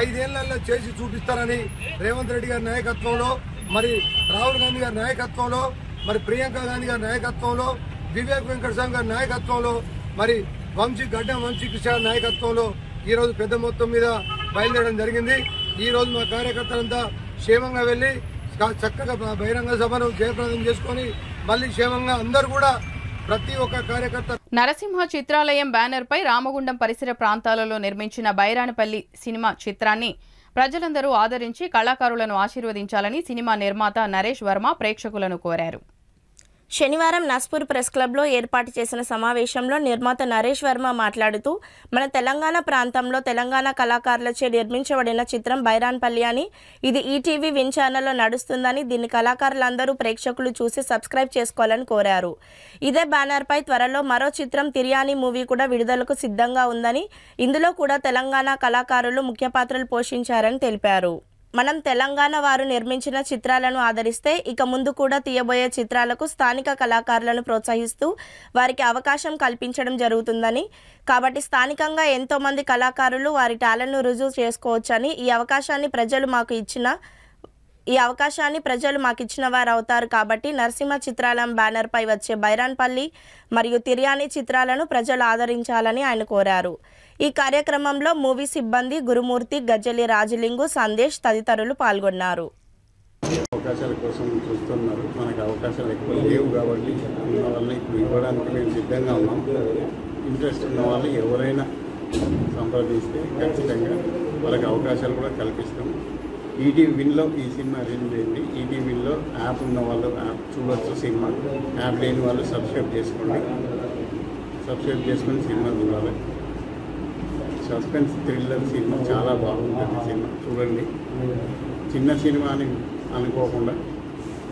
5 ఏళ్లలో చేసి చూపిస్తారని రేవంత్ రెడ్డి గారి నాయకత్వంలో, మరి రాహుల్ గాంధీ గారి నాయకత్వంలో, మరి ప్రియాంక గాంధీ గారి నాయకత్వంలో, వివేక్ వెంకటస్వామి గారి నాయకత్వంలో, మరి గడ్డం వంశీకృష్ణ గారి నాయకత్వంలో ఈ రోజు పెద్ద మొత్తం మీద బయలుదేరడం జరిగింది. ఈ రోజు మా కార్యకర్తలంతా క్షేమంగా వెళ్లి చక్కగా బహిరంగ సభను జయప్రదం చేసుకుని మళ్ళీ క్షేమంగా అందరూ కూడా ప్రతి ఒక్క కార్యకర్త. నరసింహ చిత్రాలయం బ్యానర్ పై రామగుండం పరిసర ప్రాంతాలలో నిర్మించిన బైరానిపల్లి సినిమా చిత్రాన్ని ప్రజలందరూ ఆదరించి కళాకారులను ఆశీర్వదించాలని సినిమా నిర్మాత నరేష్ వర్మ ప్రేక్షకులను కోరారు. శనివారం నస్పూర్ ప్రెస్ క్లబ్లో ఏర్పాటు చేసిన సమావేశంలో నిర్మాత నరేష్ వర్మ మాట్లాడుతూ మన తెలంగాణ ప్రాంతంలో తెలంగాణ కళాకారులచే నిర్మించబడిన చిత్రం బైరాన్పల్లి అని, ఇది ఈటీవీ విన్ ఛానల్లో నడుస్తుందని, దీన్ని కళాకారులందరూ ప్రేక్షకులు చూసి సబ్స్క్రైబ్ చేసుకోవాలని కోరారు. ఇదే బ్యానర్పై త్వరలో మరో చిత్రం తిర్యానీ మూవీ కూడా విడుదలకు సిద్ధంగా ఉందని, ఇందులో కూడా తెలంగాణ కళాకారులు ముఖ్య పాత్రలు పోషించారని తెలిపారు. మనం తెలంగాణ వారు నిర్మించిన చిత్రాలను ఆదరిస్తే ఇక ముందు కూడా తీయబోయే చిత్రాలకు స్థానిక కళాకారులను ప్రోత్సహిస్తూ వారికి అవకాశం కల్పించడం జరుగుతుందని, కాబట్టి స్థానికంగా ఎంతోమంది కళాకారులు వారి టాలెంట్ను రుజువు చేసుకోవచ్చని, ఈ అవకాశాన్ని ప్రజలు మాకు ఇచ్చిన ఈ అవకాశాన్ని ప్రజలు మాకిచ్చిన వారు అవుతారు కాబట్టి నరసింహ చిత్రాలయం బ్యానర్పై వచ్చే బైరాన్పల్లి మరియు తిర్యాని చిత్రాలను ప్రజలు ఆదరించాలని ఆయన కోరారు. ఈ కార్యక్రమంలో మూవీ సిబ్బంది గురుమూర్తి, గజ్జలి రాజలింగు, సందేశ్ తదితరులు పాల్గొన్నారు. అవకాశాల కోసం చూస్తున్నారు. మనకు అవకాశాలు ఎక్కువ లేవు కాబట్టి ఉన్న వాళ్ళని ఇప్పుడు ఇవ్వడానికి మేము సిద్ధంగా ఉన్నాం. ఇంట్రెస్ట్ ఉన్న వాళ్ళు ఎవరైనా సంప్రదిస్తే ఖచ్చితంగా వాళ్ళకి అవకాశాలు కూడా కల్పిస్తాం. ఈటీవీ విన్లో ఈ సినిమా రిలీజ్ అయింది. ఈటీవీ విన్లో యాప్ ఉన్న వాళ్ళు యాప్ చూడవచ్చు సినిమా. యాప్ లేని వాళ్ళు సబ్స్క్రైబ్ చేసుకొని సినిమా చూడాలి. సస్పెన్స్ థ్రిల్లర్ సినిమా చాలా బాగుంటుంది. సినిమా చూడండి. చిన్న సినిమా అని అనుకోకుండా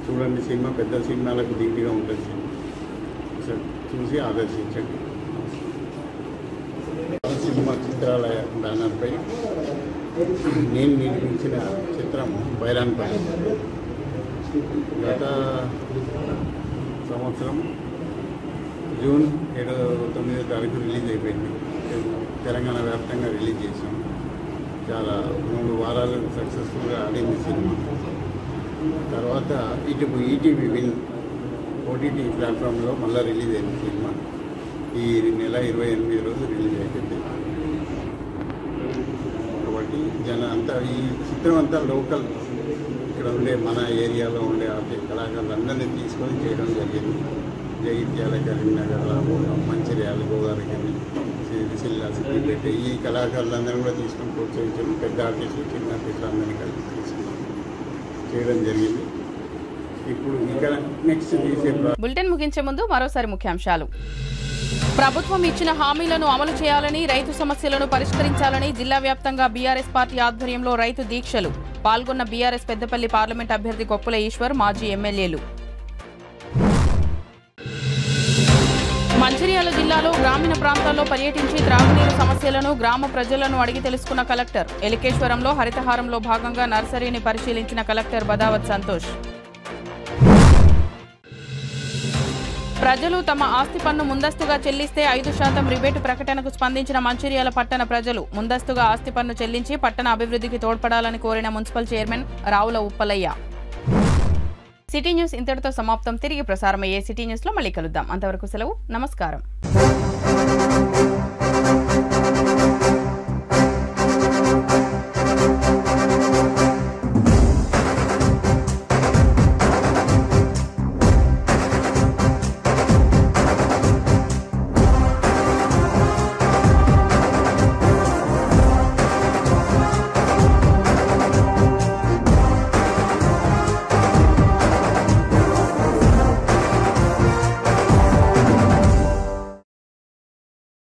చూడండి. సినిమా పెద్ద సినిమాలకు ధీటుగా ఉంటుంది. సినిమా చూసి ఆదర్శించండి. సినిమా చిత్రాలయ బ్యానర్పై నేను నిర్మించిన చిత్రం బైరాన్పల్లి గత సంవత్సరం జూన్ 7-9 తారీఖు రిలీజ్ అయిపోయింది. తెలంగాణ వ్యాప్తంగా రిలీజ్ చేసాం. చాలా 3 వారాలు సక్సెస్ఫుల్గా ఆడింది సినిమా. తర్వాత ఈటీవీ విన్ ఓటీటీ ప్లాట్ఫామ్లో మళ్ళీ రిలీజ్ అయింది సినిమా. ఈ నెల 28 రోజు రిలీజ్ అయిపోయింది. కాబట్టి ఈ చిత్రం అంతా లోకల్, ఇక్కడ ఉండే మన ఏరియాలో ఉండే కళాకారులందరినీ తీసుకొని చేయడం జరిగింది. జగిత్యాల, కరీంనగర్, మంచిర్యాల, గోదావరి, సిరిసిల్ల, సిద్దిపేట ఈ కళాకారులందరూ కూడా తీసుకొని ప్రోత్సహించాము. పెద్ద ఆర్టిస్టులు, చిన్న ఆర్టిస్టులు అందరినీ కలిసి తీసుకున్నాం, చేయడం జరిగింది. ఇప్పుడు ఇక్కడ నెక్స్ట్ తీసే బులెటిన్ ముగించే ముందు మరోసారి ముఖ్యాంశాలు. ప్రభుత్వం ఇచ్చిన హామీలను అమలు చేయాలని, రైతు సమస్యలను పరిష్కరించాలని జిల్లా వ్యాప్తంగా బీఆర్ఎస్ పార్టీ ఆధ్వర్యంలో రైతు దీక్షలు. పాల్గొన్న బీఆర్ఎస్ పెద్దపల్లి పార్లమెంట్ అభ్యర్థి కొప్పుల ఈశ్వర్, మాజీ ఎమ్మెల్యేలు. మంచిర్యాల జిల్లాలో గ్రామీణ ప్రాంతాల్లో పర్యటించి త్రాగునీరు సమస్యలను, గ్రామ ప్రజలను అడిగి తెలుసుకున్న కలెక్టర్. ఎలికేశ్వరంలో హరితహారంలో భాగంగా నర్సరీని పరిశీలించిన కలెక్టర్ బదావత్ సంతోష్. ప్రజలు తమ ఆస్తి పన్ను ముందస్తుగా చెల్లిస్తే 5% రిబేటు ప్రకటనకు స్పందించిన మంచిర్యాల పట్టణ ప్రజలు. ముందస్తుగా ఆస్తి పన్ను చెల్లించి పట్టణ అభివృద్ధికి తోడ్పడాలని కోరిన municipal chairman Ravula Uppalaiah. City news ఇంతటితో సమాప్తం. తిరిగి ప్రసారమయ్యే సిటీ న్యూస్లో మళ్ళీ కలుద్దాం. అంతవరకు సెలవు. నమస్కారం.